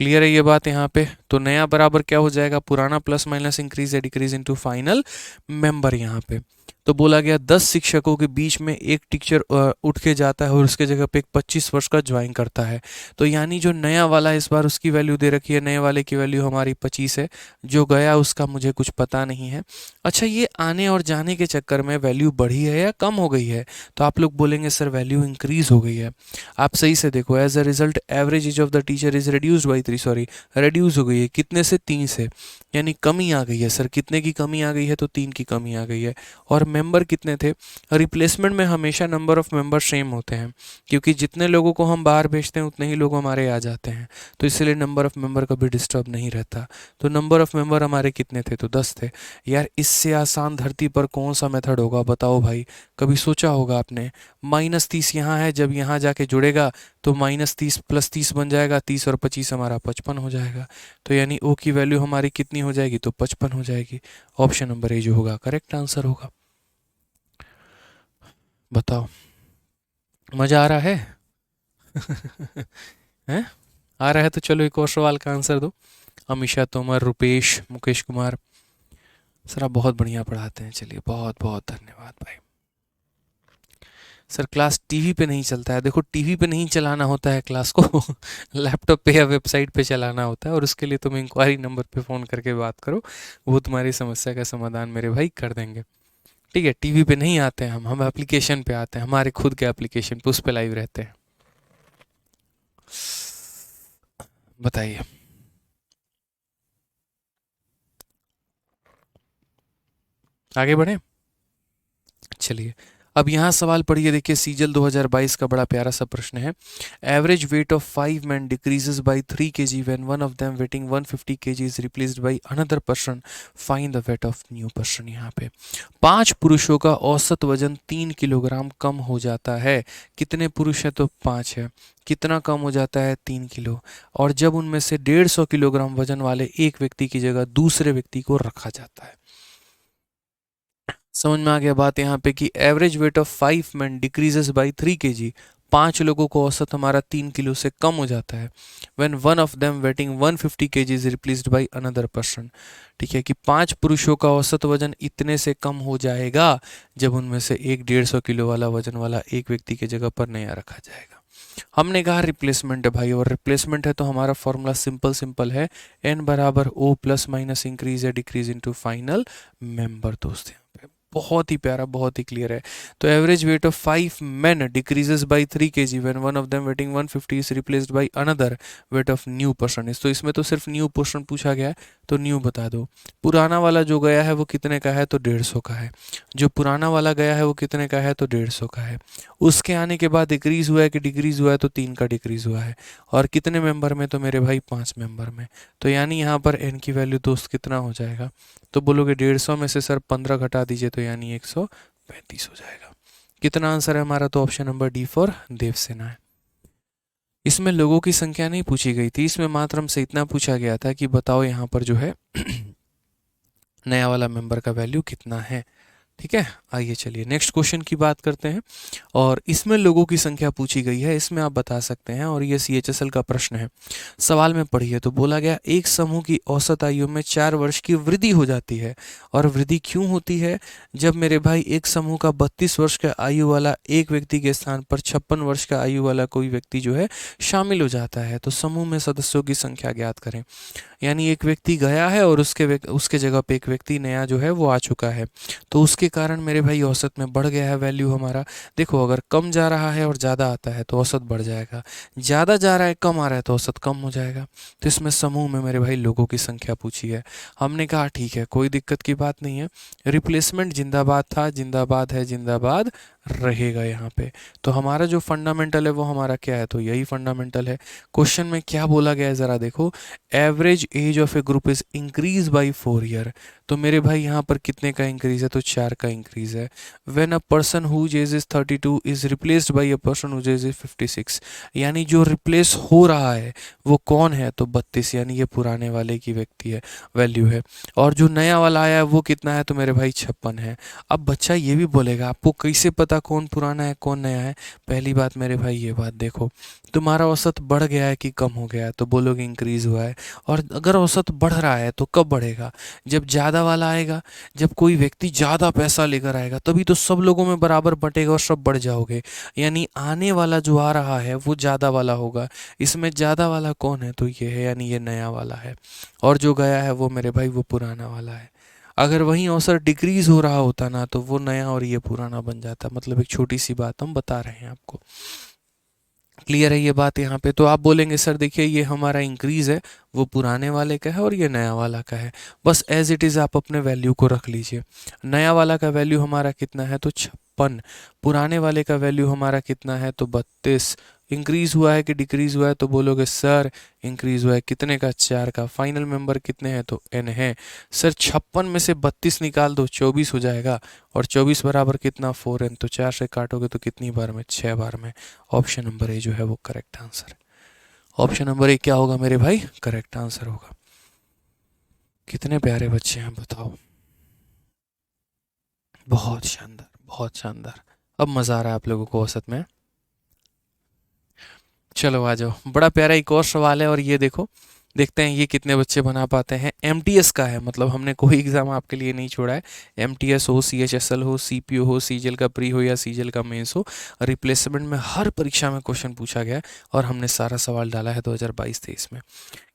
क्लियर है ये बात यहाँ पे। तो नया बराबर क्या हो जाएगा, पुराना प्लस माइनस इंक्रीज या डिक्रीज इनटू फाइनल मेंबर। यहाँ पे तो बोला गया 10 शिक्षकों के बीच में एक टीचर उठ के जाता है और उसके जगह पे एक 25 वर्ष का ज्वाइन करता है। तो यानी जो नया वाला इस बार उसकी वैल्यू दे रखी है, नए वाले की वैल्यू हमारी 25 है, जो गया उसका मुझे कुछ पता नहीं है। अच्छा, ये आने और जाने के चक्कर में वैल्यू बढ़ी है या कम हो गई है? तो आप लोग बोलेंगे सर वैल्यू इंक्रीज हो गई है। आप सही से देखो, as a result average age of the teacher is reduced by 3, sorry reduce हो गई गई है, कितने से? 3 से, यानी कमी आ गई है। सर कितने की कमी आ गई है? तो 3 की कमी आ गई है। और मेंबर कितने थे? रिप्लेसमेंट में हमेशा नंबर ऑफ मेंबर सेम होते हैं, क्योंकि जितने लोगों को हम बाहर भेजते हैं उतने ही लोग हमारे आ जाते हैं, तो इसलिए नंबर ऑफ मेंबर कभी डिस्टर्ब नहीं रहता। तो नंबर ऑफ मेंबर हमारे कितने थे? तो 10 थे। यार इससे आसान धरती पर कौन सा मेथड होगा बताओ भाई, कभी सोचा होगा आपने? -30 यहाँ है, जब यहाँ जाके जुड़ेगा तो -30 + 30 बन जाएगा, 30 और 25 हमारा 55 हो जाएगा। तो यानी ओ की वैल्यू हमारी कितनी हो जाएगी? तो 55 हो जाएगी। ऑप्शन नंबर ए जो होगा करेक्ट आंसर होगा। बताओ, मज़ा आ रहा है? हैं? आ रहा है तो चलो एक और सवाल का आंसर दो। अमीषा तोमर, रुपेश, मुकेश कुमार, सर आप बहुत बढ़िया पढ़ाते हैं, चलिए बहुत बहुत धन्यवाद भाई। सर क्लास टीवी पे नहीं चलता है। देखो टीवी पे नहीं चलाना होता है क्लास को लैपटॉप पे या वेबसाइट पे चलाना होता है, और उसके लिए तुम इंक्वायरी नंबर पे फ़ोन करके बात करो, वो तुम्हारी समस्या का समाधान मेरे भाई कर देंगे। ठीक है, टीवी पे नहीं आते हैं हम एप्लीकेशन पे आते हैं, हमारे खुद के एप्लीकेशन पे, उस पे लाइव रहते हैं। बताइए। आगे बढ़े, चलिए अब यहाँ सवाल पढ़िए। देखिए सीजल 2022 का बड़ा प्यारा सा प्रश्न है। Average weight of 5 men decreases by 3 kg when one of them weighing 150 kg is replaced by another person. Find the weight of new person। यहाँ पे 5 पुरुषों का औसत वजन 3 किलोग्राम कम हो जाता है। कितने पुरुष हैं? तो 5 है। कितना कम हो जाता है? 3 किलो। और जब उनमें से 150 किलोग्राम वजन वाले एक व्यक्ति की जगह दूसरे व्यक्ति को रखा जाता है। समझ में आ गया बात यहाँ पे कि average weight of 5 men decreases by 3 kg। 5 लोगों को औसत हमारा 3 किलो से कम हो जाता है। When one of them waiting 150 kg is replaced by another person. ठीक है कि 5 पुरुषों का औसत वजन इतने से कम हो जाएगा जब उनमें से एक 150 किलो वाला वजन वाला एक व्यक्ति की जगह पर नया रखा जाएगा। हमने कहा रिप्लेसमेंट है भाई, और रिप्लेसमेंट है तो हमारा फॉर्मूला सिंपल सिंपल है, n बराबर o प्लस माइनस इंक्रीज या डिक्रीज इनटू फाइनल मेंबर। दोस्त यहाँ पे बहुत ही प्यारा, बहुत ही क्लियर है। तो average weight of 5 men decreases by 3 kg when one of them waiting 150 is replaced by another weight of new person is. तो इसमें तो सिर्फ न्यू पर्सन पूछा गया है, तो न्यू बता दो। पुराना वाला जो गया है वो कितने का है? तो 150 का है। जो पुराना वाला गया है वो कितने का है? तो 150 का है। उसके आने के बाद डिक्रीज हुआ है कि डिक्रीज हुआ है? तो 3 का डिक्रीज हुआ है। और कितने मेंबर में? तो मेरे भाई 5 मेंबर में। तो यानी यहाँ पर n की वैल्यू दोस्त कितना हो जाएगा? तो बोलोगे 150 में से सर 15 घटा दीजिए, तो यानी 135 हो जाएगा। कितना आंसर है हमारा? तो option number D for Devasena है। इसमें लोगों की संख्या नहीं पूछी गई थी, इसमें मात्र हमसे इतना पूछा गया था कि बताओ यहाँ पर जो है नया वाला मेंबर का वैल्यू कितना है। ठीक है, आइए चलिए नेक्स्ट क्वेश्चन की बात करते हैं। और इसमें लोगों की संख्या पूछी गई है, इसमें आप बता सकते हैं, और ये CHSL का प्रश्न है। सवाल में पढ़िए तो बोला गया एक समूह की औसत आयु में 4 वर्ष की वृद्धि हो जाती है। और वृद्धि क्यों होती है? जब मेरे भाई एक समूह का 32 वर्ष का आयु वाला एक व्यक्ति के स्थान पर 56 वर्ष का आयु वाला कोई व्यक्ति जो है शामिल हो जाता है। तो समूह में सदस्यों की संख्या ज्ञात करें। यानी एक व्यक्ति गया है और उसके जगह पे एक व्यक्ति नया जो है वो आ चुका है, तो उसके कारण मेरे भाई औसत में बढ़ गया है वैल्यू हमारा। देखो अगर कम जा रहा है और ज़्यादा आता है तो औसत बढ़ जाएगा, ज़्यादा जा रहा है कम आ रहा है तो औसत कम हो जाएगा। तो इसमें समूह में मेरे भाई लोगों की संख्या पूछी है। हमने कहा ठीक है, कोई दिक्कत की बात नहीं है। रिप्लेसमेंट जिंदाबाद था, जिंदाबाद है, जिंदाबाद रहेगा यहाँ पे। तो हमारा जो फंडामेंटल है वो हमारा क्या है? तो यही फंडामेंटल है। क्वेश्चन में क्या बोला गया है ज़रा देखो, average age of A group is increase by 4 year. तो मेरे भाई यहाँ पर कितने का इंक्रीज है? तो 4 का इंक्रीज है। When a person whose age is 32 is replaced by a person whose age is 56। यानी जो रिप्लेस हो रहा है वो कौन है? तो 32, यानी ये पुराने वाले की व्यक्ति है, वैल्यू है। और जो नया वाला आया है वो कितना है? तो मेरे भाई 56 है। अब बच्चा ये भी बोलेगा आपको कैसे पता कौन पुराना है कौन नया है? पहली बात मेरे भाई ये बात देखो, तुम्हारा औसत बढ़ गया है कि कम हो गया है? तो बोलोगे इंक्रीज हुआ है। और अगर औसत बढ़ रहा है तो कब बढ़ेगा? जब ज़्यादा वाला आएगा, जब कोई व्यक्ति ज़्यादा पैसा लेकर आएगा तभी तो सब लोगों में बराबर बटेगा और सब बढ़ जाओगे। यानी आने वाला जो आ रहा है वो ज़्यादा वाला होगा। इसमें ज़्यादा वाला कौन है? तो ये है, यानी ये नया वाला है। और जो गया है वो मेरे भाई वो पुराना वाला है। अगर वहीं औसत डिक्रीज हो रहा होता ना तो वो नया और ये पुराना बन जाता। मतलब एक छोटी सी बात हम बता रहे हैं आपको। क्लियर है ये बात यहाँ पे? तो आप बोलेंगे सर देखिए ये हमारा इंक्रीज है, वो पुराने वाले का है और ये नया वाला का है। बस एज इट इज़ आप अपने वैल्यू को रख लीजिए। नया वाला का वैल्यू हमारा कितना है तो 56, पुराने वाले का वैल्यू हमारा कितना है तो 32। इंक्रीज हुआ है कि डिक्रीज हुआ है तो बोलोगे सर इंक्रीज हुआ है, कितने का? 4 का। फाइनल मेंबर कितने हैं तो n है। सर 56 में से 32 निकाल दो, 24 हो जाएगा। और 24 बराबर कितना? 4n। तो 4 से काटोगे तो कितनी बार में? 6 बार में। ऑप्शन नंबर ए जो है वो करेक्ट आंसर है। ऑप्शन नंबर ए क्या होगा मेरे भाई? करेक्ट आंसर होगा। कितने प्यारे बच्चे हैं बताओ। बहुत शानदार, बहुत शानदार। अब मज़ा आ रहा है आप लोगों को औसत में। चलो आ जाओ, बड़ा प्यारा एक और सवाल है और ये देखो, देखते हैं ये कितने बच्चे बना पाते हैं। एमटीएस का है, मतलब हमने कोई एग्ज़ाम आपके लिए नहीं छोड़ा है। एमटीएस हो, सीएचएसएल हो, सीपीओ हो, सीजीएल का प्री हो या सीजीएल का मेंस हो, रिप्लेसमेंट में हर परीक्षा में क्वेश्चन पूछा गया है और हमने सारा सवाल डाला है 2022-23 में।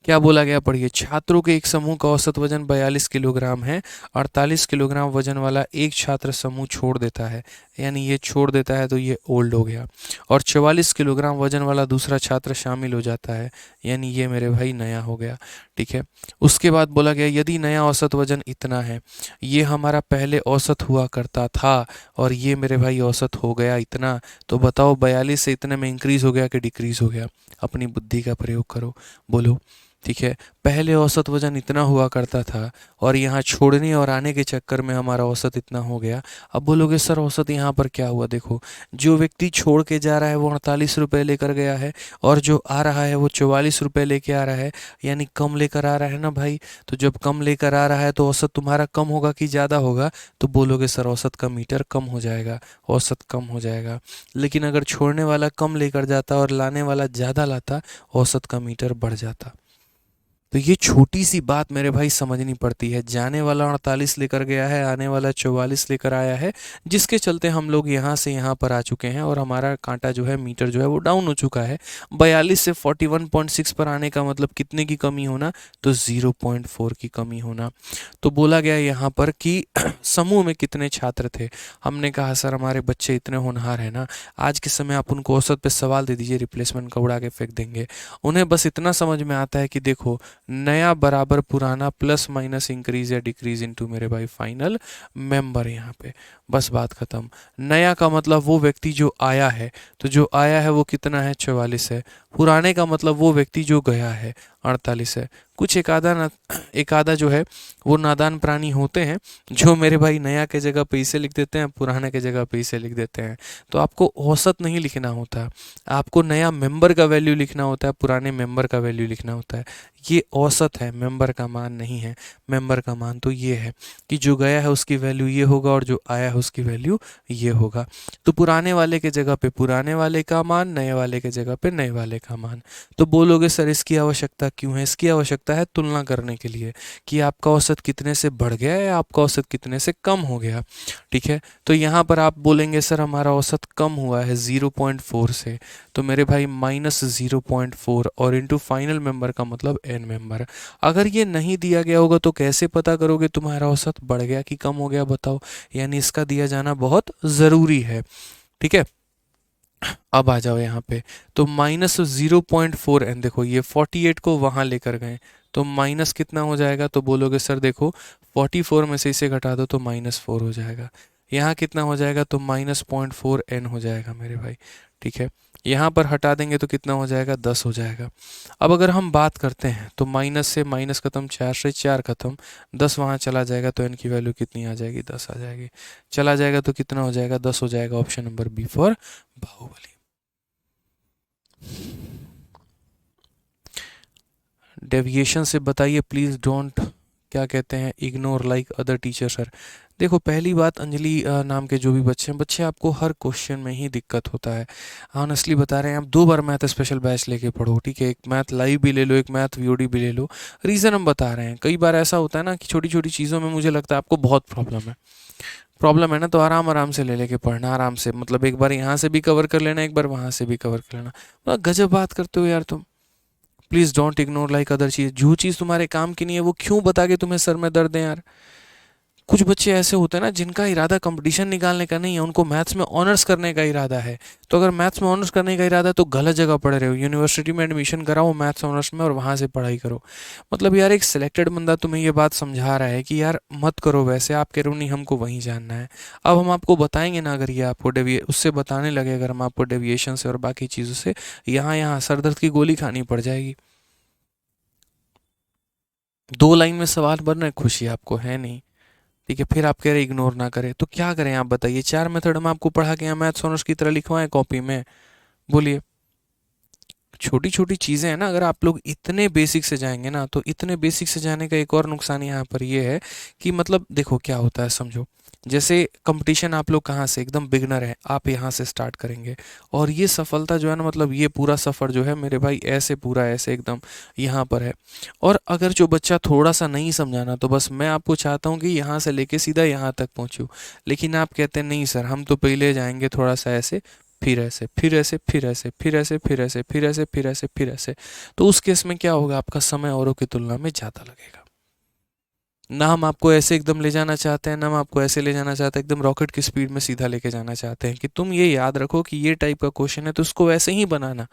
क्या बोला गया पढ़िए। छात्रों के एक समूह का औसत वजन 42 किलोग्राम है। 48 किलोग्राम वजन वाला एक छात्र समूह छोड़ देता है, यानी ये छोड़ देता है तो ये ओल्ड हो गया। और 44 किलोग्राम वजन वाला दूसरा छात्र शामिल हो जाता है, यानी ये मेरे भाई नया हो गया। ठीक है। उसके बाद बोला गया यदि नया औसत वजन इतना है, ये हमारा पहले औसत हुआ करता था और ये मेरे भाई औसत हो गया इतना, तो बताओ 42 से इतने में इंक्रीज हो गया कि डिक्रीज हो गया? अपनी बुद्धि का प्रयोग करो, बोलो। ठीक है। पहले औसत वजन इतना हुआ करता था और यहाँ छोड़ने और आने के चक्कर में हमारा औसत इतना हो गया। अब बोलोगे सर औसत यहाँ पर क्या हुआ? देखो, जो व्यक्ति छोड़ के जा रहा है वो 48 रुपये लेकर गया है और जो आ रहा है वो 44 रुपये लेके आ रहा है, यानी कम लेकर आ रहा है ना भाई। तो जब कम लेकर आ रहा है तो औसत तुम्हारा कम होगा कि ज़्यादा होगा? तो बोलोगे सर औसत का मीटर कम हो जाएगा, औसत कम हो जाएगा। लेकिन अगर छोड़ने वाला कम लेकर जाता और लाने वाला ज़्यादा लाता, औसत का मीटर बढ़ जाता। तो ये छोटी सी बात मेरे भाई समझनी पड़ती है। जाने वाला 48 लेकर गया है, आने वाला 44 लेकर आया है, जिसके चलते हम लोग यहाँ से यहाँ पर आ चुके हैं और हमारा कांटा जो है, मीटर जो है वो डाउन हो चुका है। 42 से 41.6 पर आने का मतलब कितने की कमी होना? तो 0.4 की कमी होना। तो बोला गया यहाँ पर कि समूह में कितने छात्र थे। हमने कहा सर हमारे बच्चे इतने होनहार हैं ना, आज के समय आप उनको औसत पे सवाल दे दीजिए, रिप्लेसमेंट का उड़ा के फेंक देंगे। उन्हें बस इतना समझ में आता है कि देखो, नया बराबर पुराना प्लस माइनस इंक्रीज या डिक्रीज इनटू मेरे भाई फाइनल मेंबर। यहाँ पे बस बात खत्म। नया का मतलब वो व्यक्ति जो आया है, तो जो आया है वो कितना है? 44 है। पुराने का मतलब वो व्यक्ति जो गया है, 48 है। कुछ एक आधा जो है वो नादान प्राणी होते हैं जो मेरे भाई नया के जगह पे इसे लिख देते हैं, पुराने के जगह पे इसे लिख देते हैं। तो आपको औसत नहीं लिखना होता, आपको नया मेंबर का वैल्यू लिखना होता है, पुराने मेंबर का वैल्यू लिखना होता है। ये औसत है, मेंबर का मान नहीं है। मेंबर का मान तो ये है कि जो गया है उसकी वैल्यू ये होगा और जो आया है उसकी वैल्यू ये होगा। तो पुराने वाले के जगह पे पुराने वाले का मान, नए वाले के जगह पे नए वाले का मान। तो बोलोगे सर इसकी आवश्यकता क्यों है? इसकी आवश्यकता है तुलना करने के लिए कि आपका औसत कितने से बढ़ गया है, आपका औसत कितने से कम हो गया। ठीक है। तो यहाँ पर आप बोलेंगे सर हमारा औसत कम हुआ है 0.4 से, तो मेरे भाई -0.4 और इंटू फाइनल मेंबर का मतलब एन मेंबर। अगर ये नहीं दिया गया होगा तो कैसे पता करोगे तुम्हारा औसत बढ़ गया कि कम हो गया? बताओ। यानी इसका दिया जाना बहुत ज़रूरी है। ठीक है। अब आ जाओ यहाँ पे, तो -0.4 n, देखो ये 48 को वहाँ लेकर गए तो माइनस कितना हो जाएगा? तो बोलोगे सर देखो 44 में से इसे घटा दो तो -4 हो जाएगा। यहाँ कितना हो जाएगा? तो -0.4 n हो जाएगा मेरे भाई। ठीक है। यहाँ पर हटा देंगे तो कितना हो जाएगा? 10 हो जाएगा। अब अगर हम बात करते हैं तो माइनस से माइनस खत्म, 4 से 4 खत्म, 10 वहाँ चला जाएगा तो n की वैल्यू कितनी आ जाएगी? 10 आ जाएगी। चला जाएगा तो कितना हो जाएगा? 10 हो जाएगा। Option number B for Baahubali. Deviation से बताइए प्लीज़, डोंट क्या कहते हैं, ignore like other teacher sir. देखो पहली बात, अंजलि नाम के जो भी बच्चे हैं, बच्चे आपको हर क्वेश्चन में ही दिक्कत होता है। ऑनेस्टली बता रहे हैं, आप 2 बार मैथ स्पेशल बैच लेके पढ़ो। ठीक है। एक मैथ लाइव भी ले लो, एक मैथ वीओडी भी ले लो। रीज़न हम बता रहे हैं। कई बार ऐसा होता है ना कि छोटी छोटी चीज़ों में मुझे लगता है आपको बहुत प्रॉब्लम है ना, तो आराम आराम से ले लेके पढ़ना, आराम से, मतलब एक बार यहाँ से भी कवर कर लेना, एक बार वहाँ से भी कवर कर लेना। मतलब गजब बात करते हो यार तुम। Please don't ignore like other चीज़। जो चीज़ तुम्हारे काम की नहीं है वो क्यों बता के तुम्हें सर में दर्द है यार? कुछ बच्चे ऐसे होते हैं ना जिनका इरादा कंपटीशन निकालने का नहीं है, उनको मैथ्स में ऑनर्स करने का इरादा है। तो अगर मैथ्स में ऑनर्स करने का इरादा है तो गलत जगह पढ़ रहे हो, यूनिवर्सिटी में एडमिशन कराओ मैथ्स ऑनर्स में और वहाँ से पढ़ाई करो। मतलब यार एक सिलेक्टेड बंदा तुम्हें ये बात समझा रहा है कि यार मत करो वैसे, आप कह रहे हो नहीं हमको वहीं जानना है। अब हम आपको बताएंगे ना, अगर ये आपको डेविए उससे बताने लगे, अगर हम आपको डेविएशन से और बाकी चीज़ों से, यहाँ यहाँ सर दर्द की गोली खानी पड़ जाएगी। 2 लाइन में सवाल बन रहे, खुशी आपको है नहीं, ठीक है, फिर आप कह रहे इग्नोर ना करें, तो क्या करें आप बताइए? 4 मेथड हम आपको पढ़ा के यहाँ मैथ्स ऑनर्स की तरह लिखवाएं कॉपी में? बोलिए। छोटी छोटी चीज़ें हैं ना, अगर आप लोग इतने बेसिक से जाएंगे ना, तो इतने बेसिक से जाने का एक और नुकसान यहाँ पर ये है कि मतलब देखो क्या होता है, समझो। जैसे कंपटीशन आप लोग कहाँ से, एकदम बिगनर है, आप यहाँ से स्टार्ट करेंगे, और ये सफलता जो है ना, मतलब ये पूरा सफ़र जो है मेरे भाई ऐसे पूरा ऐसे एकदम यहाँ पर है। और अगर जो बच्चा थोड़ा सा नहीं समझाना, तो बस मैं आपको चाहता हूँ कि यहाँ से लेके सीधा यहाँ तक पहुँचूँ, लेकिन आप कहते हैं नहीं सर हम तो पहले जाएंगे थोड़ा सा ऐसे, फिर ऐसे, फिर ऐसे, फिर ऐसे, फिर ऐसे, फिर ऐसे, फिर ऐसे, फिर ऐसे, फिर ऐसे। तो उस केस में क्या होगा, आपका समय औरों की तुलना में ज़्यादा लगेगा। ना हम आपको ऐसे एकदम ले जाना चाहते हैं, ना हम आपको ऐसे ले जाना चाहते हैं एकदम रॉकेट की स्पीड में सीधा लेके जाना चाहते हैं कि तुम ये याद रखो कि ये टाइप का क्वेश्चन है तो उसको वैसे ही बनाना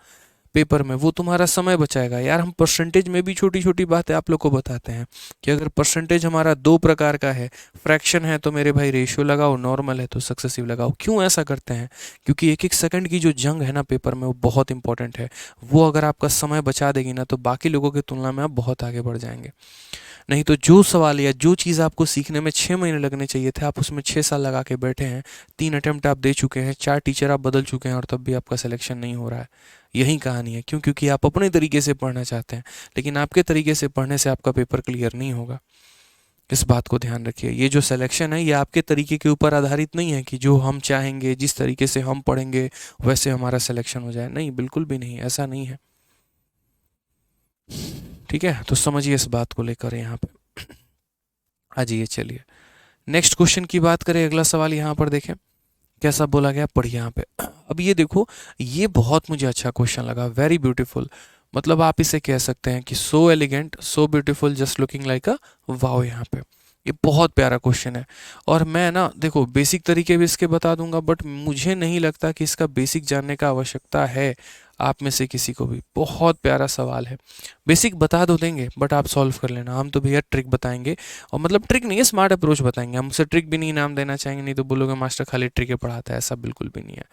पेपर में, वो तुम्हारा समय बचाएगा। यार हम परसेंटेज में भी छोटी छोटी बातें आप लोग को बताते हैं कि अगर परसेंटेज हमारा 2 प्रकार का है, फ्रैक्शन है तो मेरे भाई रेशियो लगाओ, नॉर्मल है तो सक्सेसिव लगाओ। क्यों ऐसा करते हैं? क्योंकि एक एक सेकंड की जो जंग है ना पेपर में, वो बहुत इंपॉर्टेंट है। वो अगर आपका समय बचा देगी ना, तो बाकी लोगों की तुलना में आप बहुत आगे बढ़ जाएंगे। नहीं तो जो सवाल या जो चीज़ आपको सीखने में 6 महीने लगने चाहिए थे, आप उसमें 6 साल लगा के बैठे हैं। 3 अटेम्प्ट आप दे चुके हैं, 4 टीचर आप बदल चुके हैं, और तब भी आपका सिलेक्शन नहीं हो रहा है। यही कहानी है। क्यों? क्योंकि आप अपने तरीके से पढ़ना चाहते हैं, लेकिन आपके तरीके से पढ़ने से आपका पेपर क्लियर नहीं होगा। इस बात को ध्यान रखिए। ये जो सिलेक्शन है ये आपके तरीके के ऊपर आधारित नहीं है कि जो हम चाहेंगे, जिस तरीके से हम पढ़ेंगे वैसे हमारा सिलेक्शन हो जाए। नहीं, बिल्कुल भी नहीं, ऐसा नहीं है। ठीक है, तो समझिए इस बात को लेकर यहाँ पे। आ जाइए, चलिए नेक्स्ट क्वेश्चन की बात करें। अगला सवाल यहाँ पर देखें कैसा बोला गया, पढ़िए यहाँ पे। अब ये देखो, ये बहुत मुझे अच्छा क्वेश्चन लगा, वेरी ब्यूटीफुल। मतलब आप इसे कह सकते हैं कि so elegant, so beautiful, just looking like a wow. यहाँ पे ये बहुत प्यारा क्वेश्चन है। और मैं ना देखो बेसिक तरीके भी इसके बता दूंगा, बट मुझे नहीं लगता कि इसका बेसिक जानने का आवश्यकता है आप में से किसी को भी। बहुत प्यारा सवाल है। बेसिक बता दो देंगे, बट आप सॉल्व कर लेना। हम तो भैया ट्रिक बताएंगे, और मतलब ट्रिक नहीं है, स्मार्ट अप्रोच बताएंगे। हम उसे ट्रिक भी नहीं नाम देना चाहेंगे, नहीं तो बोलोगे मास्टर खाली ट्रिक ही पढ़ाता है। ऐसा बिल्कुल भी नहीं है।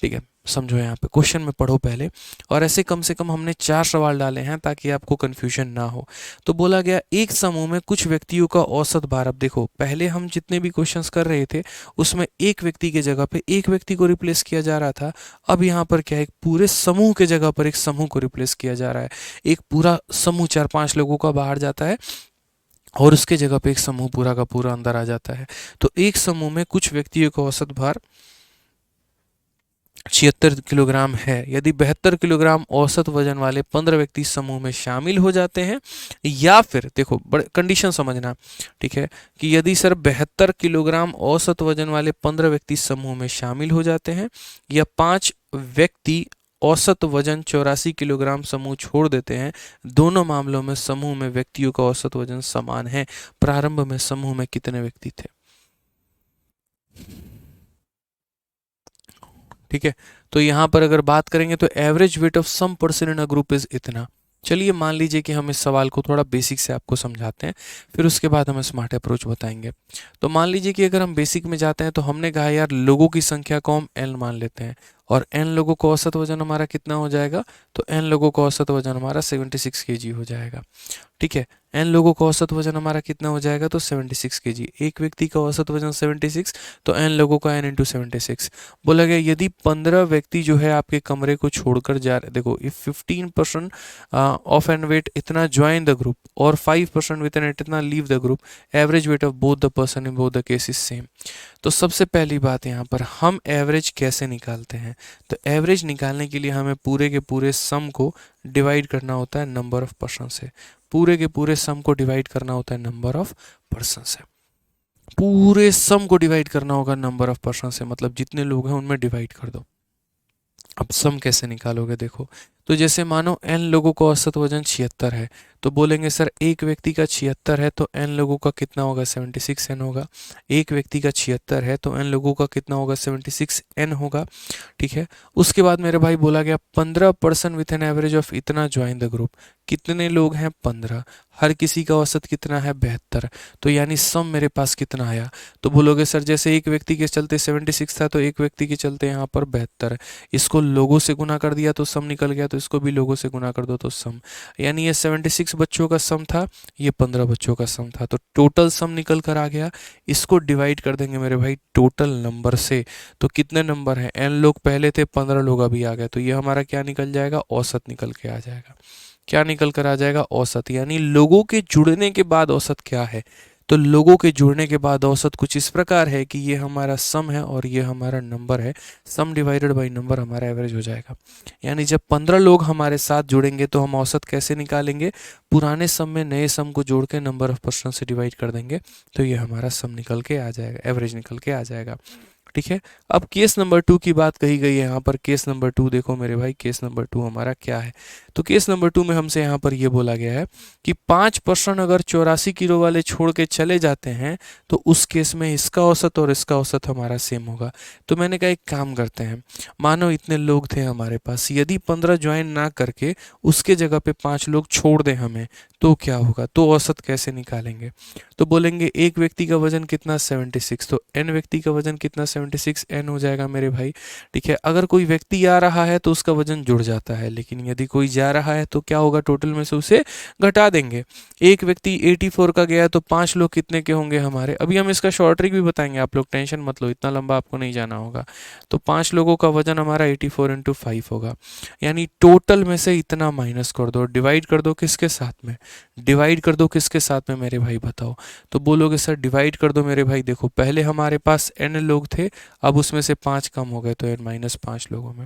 ठीक है, समझो यहाँ पे क्वेश्चन में पढ़ो पहले। और ऐसे कम से कम हमने 4 सवाल डाले हैं ताकि आपको कन्फ्यूजन ना हो। तो बोला गया एक समूह में कुछ व्यक्तियों का औसत भार। अब देखो पहले हम जितने भी क्वेश्चंस कर रहे थे उसमें एक व्यक्ति के जगह पे एक व्यक्ति को रिप्लेस किया जा रहा था। अब यहाँ पर क्या है, एक पूरे समूह के जगह पर एक समूह को रिप्लेस किया जा रहा है। एक पूरा समूह 4-5 लोगों का बाहर जाता है और उसके जगह पे एक समूह पूरा का पूरा अंदर आ जाता है। तो एक समूह में कुछ व्यक्तियों का औसत भार 76 किलोग्राम है। यदि 72 किलोग्राम औसत वजन वाले 15 व्यक्ति समूह में शामिल हो जाते हैं, या फिर देखो बड़े कंडीशन समझना, ठीक है, कि यदि सर 72 किलोग्राम औसत वजन वाले 15 व्यक्ति समूह में शामिल हो जाते हैं, या 5 व्यक्ति औसत वजन 84 किलोग्राम समूह छोड़ देते हैं, दोनों मामलों में समूह में व्यक्तियों का औसत वजन समान है। प्रारंभ में समूह में कितने व्यक्ति थे? ठीक है, तो यहाँ पर अगर बात करेंगे तो average weight of some person in a group is इतना। चलिए मान लीजिए कि हम इस सवाल को थोड़ा बेसिक से आपको समझाते हैं, फिर उसके बाद हम स्मार्ट अप्रोच बताएंगे। तो मान लीजिए कि अगर हम बेसिक में जाते हैं तो हमने कहा यार लोगों की संख्या को हम n मान लेते हैं, और n लोगों का औसत वजन हमारा कितना हो जाएगा? तो n लोगों का औसत वजन हमारा 76 केजी हो जाएगा। ठीक है, n लोगों का औसत वजन हमारा कितना हो जाएगा? तो 76 केजी। एक व्यक्ति का औसत वजन 76, तो n लोगों का n इंटू 76। बोला गया यदि 15 व्यक्ति जो है आपके कमरे को छोड़कर जा रहे, देखो इफ 15% ऑफ एन वेट इतना ज्वाइन द ग्रुप और 5% विद एन इतना leave the group, average weight of both the person in both the case is same. तो सबसे पहली बात यहाँ पर हम एवरेज कैसे निकालते हैं? तो एवरेज निकालने के लिए हमें पूरे के पूरे सम को डिवाइड करना होता है नंबर ऑफ पर्सन से। पूरे के पूरे सम को डिवाइड करना होता है नंबर ऑफ पर्सन से। पूरे सम को डिवाइड करना होगा नंबर ऑफ पर्सन से, मतलब जितने लोग हैं उनमें डिवाइड कर दो। अब सम कैसे निकालोगे देखो। तो जैसे मानो n लोगों का औसत वजन 76 है, तो बोलेंगे सर एक व्यक्ति का 76 है तो n लोगों का कितना होगा, 76n होगा। एक व्यक्ति का 76 है तो n लोगों का कितना होगा, 76n होगा। ठीक है। उसके बाद मेरे भाई बोला गया 15% विथ एन एवरेज ऑफ इतना ज्वाइन द ग्रुप। कितने लोग हैं, 15। हर किसी का औसत कितना है, 72। तो यानी सम मेरे पास कितना आया। तो बोलोगे सर जैसे एक व्यक्ति के चलते 76 था तो एक व्यक्ति के चलते यहाँ पर 72। इसको लोगों से गुना कर दिया तो सम निकल गया, तो इसको भी लोगों से गुना कर दो तो सम। यानी ये 76 बच्चों का सम था, ये 15 बच्चों का सम था, तो टोटल सम निकल कर आ गया। इसको डिवाइड कर देंगे मेरे भाई टोटल नंबर से। तो कितने नंबर हैं, n लोग पहले थे, 15 लोग अभी आ गए, तो ये हमारा क्या निकल जाएगा, औसत निकल के आ जाएगा। क्या निकल कर आ जाएगा, औसत। यानी लोगों के जुड़ने के बाद औसत क्या है, तो लोगों के जुड़ने के बाद औसत कुछ इस प्रकार है कि ये हमारा सम है और ये हमारा नंबर है। सम डिवाइडेड बाई नंबर हमारा एवरेज हो जाएगा। यानी जब 15 लोग हमारे साथ जुड़ेंगे तो हम औसत कैसे निकालेंगे, पुराने सम में नए सम को जोड़ के नंबर ऑफ पर्सन से डिवाइड कर देंगे, तो ये हमारा सम निकल के आ जाएगा, एवरेज निकल के आ जाएगा। ठीक है। अब केस नंबर 2 की बात कही गई है यहाँ पर। केस नंबर 2 देखो मेरे भाई, केस नंबर 2 हमारा क्या है। तो केस नंबर 2 में हमसे यहाँ पर ये बोला गया है कि 5% अगर 84 किलो वाले छोड़ के चले जाते हैं तो उस केस में इसका औसत और इसका औसत हमारा सेम होगा। तो मैंने कहा एक काम करते हैं, मानो इतने लोग थे हमारे पास, यदि 15 ज्वाइन ना करके उसके जगह पे 5 लोग छोड़ दें हमें, तो क्या होगा, तो औसत कैसे निकालेंगे। तो बोलेंगे एक व्यक्ति का वजन कितना, 76, तो n व्यक्ति का वजन कितना, 76n हो जाएगा मेरे भाई। ठीक है। अगर कोई व्यक्ति आ रहा है तो उसका वजन जुड़ जाता है, लेकिन यदि कोई जा रहा है तो क्या होगा, टोटल में से उसे घटा देंगे। एक व्यक्ति 84 का गया तो 5 लोग कितने के होंगे हमारे। अभी हम इसका शॉर्ट ट्रिक भी बताएंगे, आप लोग टेंशन मत लो, इतना लंबा आपको नहीं जाना होगा। तो 5 लोगों का वजन हमारा 84 इंटू 5 होगा। यानी टोटल में से इतना माइनस कर दो, डिवाइड कर दो किसके साथ में, डिवाइड कर दो किसके साथ में मेरे भाई बताओ। तो बोलोगे सर डिवाइड कर दो मेरे भाई, देखो पहले हमारे पास n लोग थे, अब उसमें से 5 कम हो गए तो n-5 लोगों में।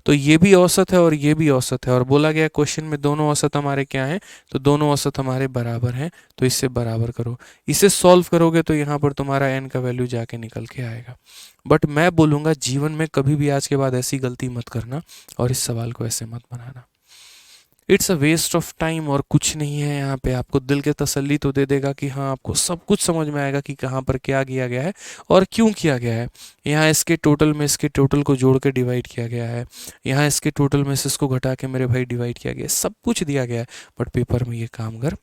तो ये भी औसत है और ये भी औसत है, और बोला गया क्वेश्चन में दोनों औसत हमारे क्या हैं, तो दोनों औसत हमारे बराबर हैं, तो इससे बराबर करो। इसे सॉल्व करोगे तो यहाँ पर तुम्हारा n का वैल्यू जाके निकल के आएगा। बट मैं बोलूँगा जीवन में कभी भी आज के बाद ऐसी गलती मत करना और इस सवाल को ऐसे मत बनाना। It's a waste of time और कुछ नहीं है यहाँ पे। आपको दिल के तसल्ली तो दे देगा कि हाँ आपको सब कुछ समझ में आएगा कि कहाँ पर क्या किया गया है और क्यों किया गया है। यहाँ इसके टोटल में इसके टोटल को जोड़ के डिवाइड किया गया है, यहाँ इसके टोटल में से इसको घटा के मेरे भाई डिवाइड किया गया है, सब कुछ दिया गया है, बट पेपर में ये कामगर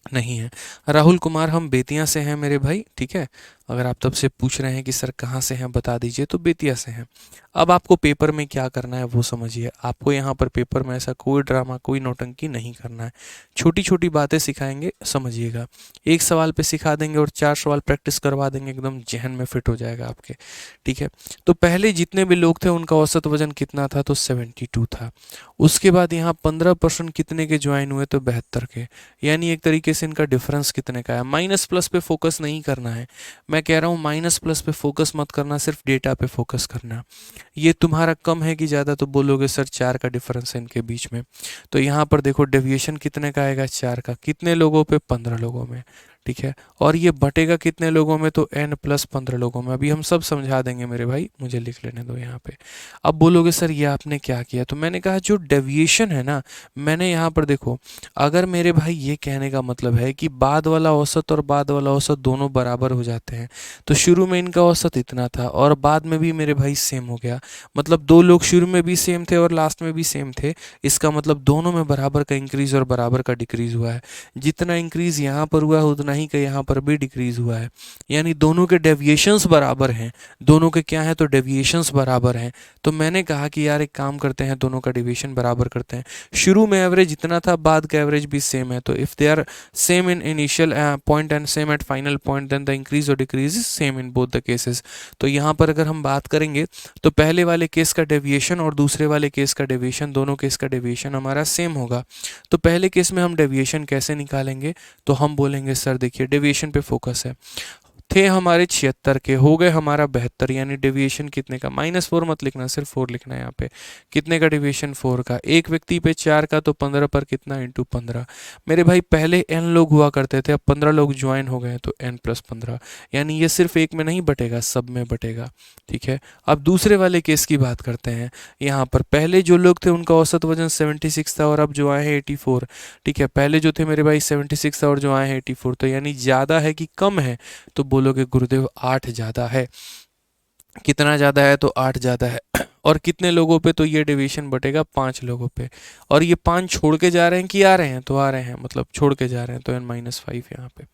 नहीं है। राहुल कुमार, हम बेतिया से हैं मेरे भाई। ठीक है। अगर आप तब से पूछ रहे हैं कि सर कहाँ से हैं बता दीजिए, तो बेतिया से हैं। अब आपको पेपर में क्या करना है वो समझिए। आपको यहाँ पर पेपर में ऐसा कोई ड्रामा कोई नौटंकी नहीं करना है। छोटी छोटी बातें सिखाएंगे, समझिएगा। एक सवाल पे सिखा देंगे और 4 सवाल प्रैक्टिस करवा देंगे, एकदम जहन में फिट हो जाएगा आपके। ठीक है। तो पहले जितने भी लोग थे उनका औसत वजन कितना था, तो 72 था। उसके बाद यहाँ 15% कितने के ज्वाइन हुए, तो 72 के। यानी एक तरीके से इनका डिफरेंस कितने का है। माइनस प्लस पे फोकस नहीं करना है, मैं कह रहा हूँ माइनस प्लस पे फोकस मत करना, सिर्फ डेटा पे फोकस करना। ये तुम्हारा कम है कि ज़्यादा, तो बोलोगे सर 4 का डिफरेंस है इनके बीच में। तो यहाँ पर देखो डेविएशन कितने का आएगा, 4 का। कितने लोगों पे, 15 लोगों में। ठीक है। और ये बटेगा कितने लोगों में, तो n+15 लोगों में। अभी हम सब समझा देंगे मेरे भाई, मुझे लिख लेने दो यहाँ पे। अब बोलोगे सर ये आपने क्या किया, तो मैंने कहा जो डेविएशन है ना, मैंने यहाँ पर देखो, अगर मेरे भाई ये कहने का मतलब है कि बाद वाला औसत और बाद वाला औसत दोनों बराबर हो जाते हैं, तो शुरू में इनका औसत इतना था और बाद में भी मेरे भाई सेम हो गया, मतलब 2 लोग शुरू में भी सेम थे और लास्ट में भी सेम थे, इसका मतलब दोनों में बराबर का इंक्रीज और बराबर का डिक्रीज हुआ है। जितना इंक्रीज यहाँ पर हुआ है उतना ही का यहाँ पर भी डिक्रीज हुआ है। यानी दोनों के डेविएशंस बराबर हैं, दोनों के क्या है, तो डेविएशंस बराबर हैं। तो मैंने कहा कि यार एक काम करते हैं, दोनों का डेविएशन बराबर करते हैं। शुरू में एवरेज इतना था, बाद का एवरेज भी सेम है, तो if they are same in initial point and same at final point, then the increase और decrease is same in both the cases. तो यहाँ पर अगर हम बात करेंगे तो पहले वाले केस का डेविएशन और दूसरे वाले केस का डेविएशन, दोनों केस का डेविएशन हमारा सेम होगा। तो पहले केस में हम डेविएशन कैसे निकालेंगे, तो हम बोलेंगे सर देखिए डेविएशन पे फोकस है, थे हमारे 76 के, हो गए हमारा 72, यानी डेविएशन कितने का, -4 मत लिखना, सिर्फ 4 लिखना है यहाँ पे। कितने का डेविएशन, 4 का। एक व्यक्ति पे 4 का, तो 15 पर कितना, इंटू 15। मेरे भाई पहले n लोग हुआ करते थे, अब 15 लोग ज्वाइन हो गए, तो n+15, यानी ये सिर्फ एक में नहीं बटेगा, सब में बटेगा। ठीक है, अब दूसरे वाले केस की बात करते हैं। यहाँ पर पहले जो लोग थे उनका औसत वजन 76 था, और अब जो आए हैं 84। ठीक है, पहले जो थे मेरे भाई 76 था, और जो आए हैं 84, तो यानी ज़्यादा है कि कम है, तो बोलोगे गुरुदेव 8 ज़्यादा है। कितना ज़्यादा है, तो 8 ज़्यादा है। और कितने लोगों पे, तो ये डिवीजन बटेगा 5 लोगों पे। और ये 5 छोड़ के जा रहे हैं कि आ रहे हैं, तो आ रहे हैं, मतलब छोड़ के जा रहे हैं, तो n-5 यहाँ पे।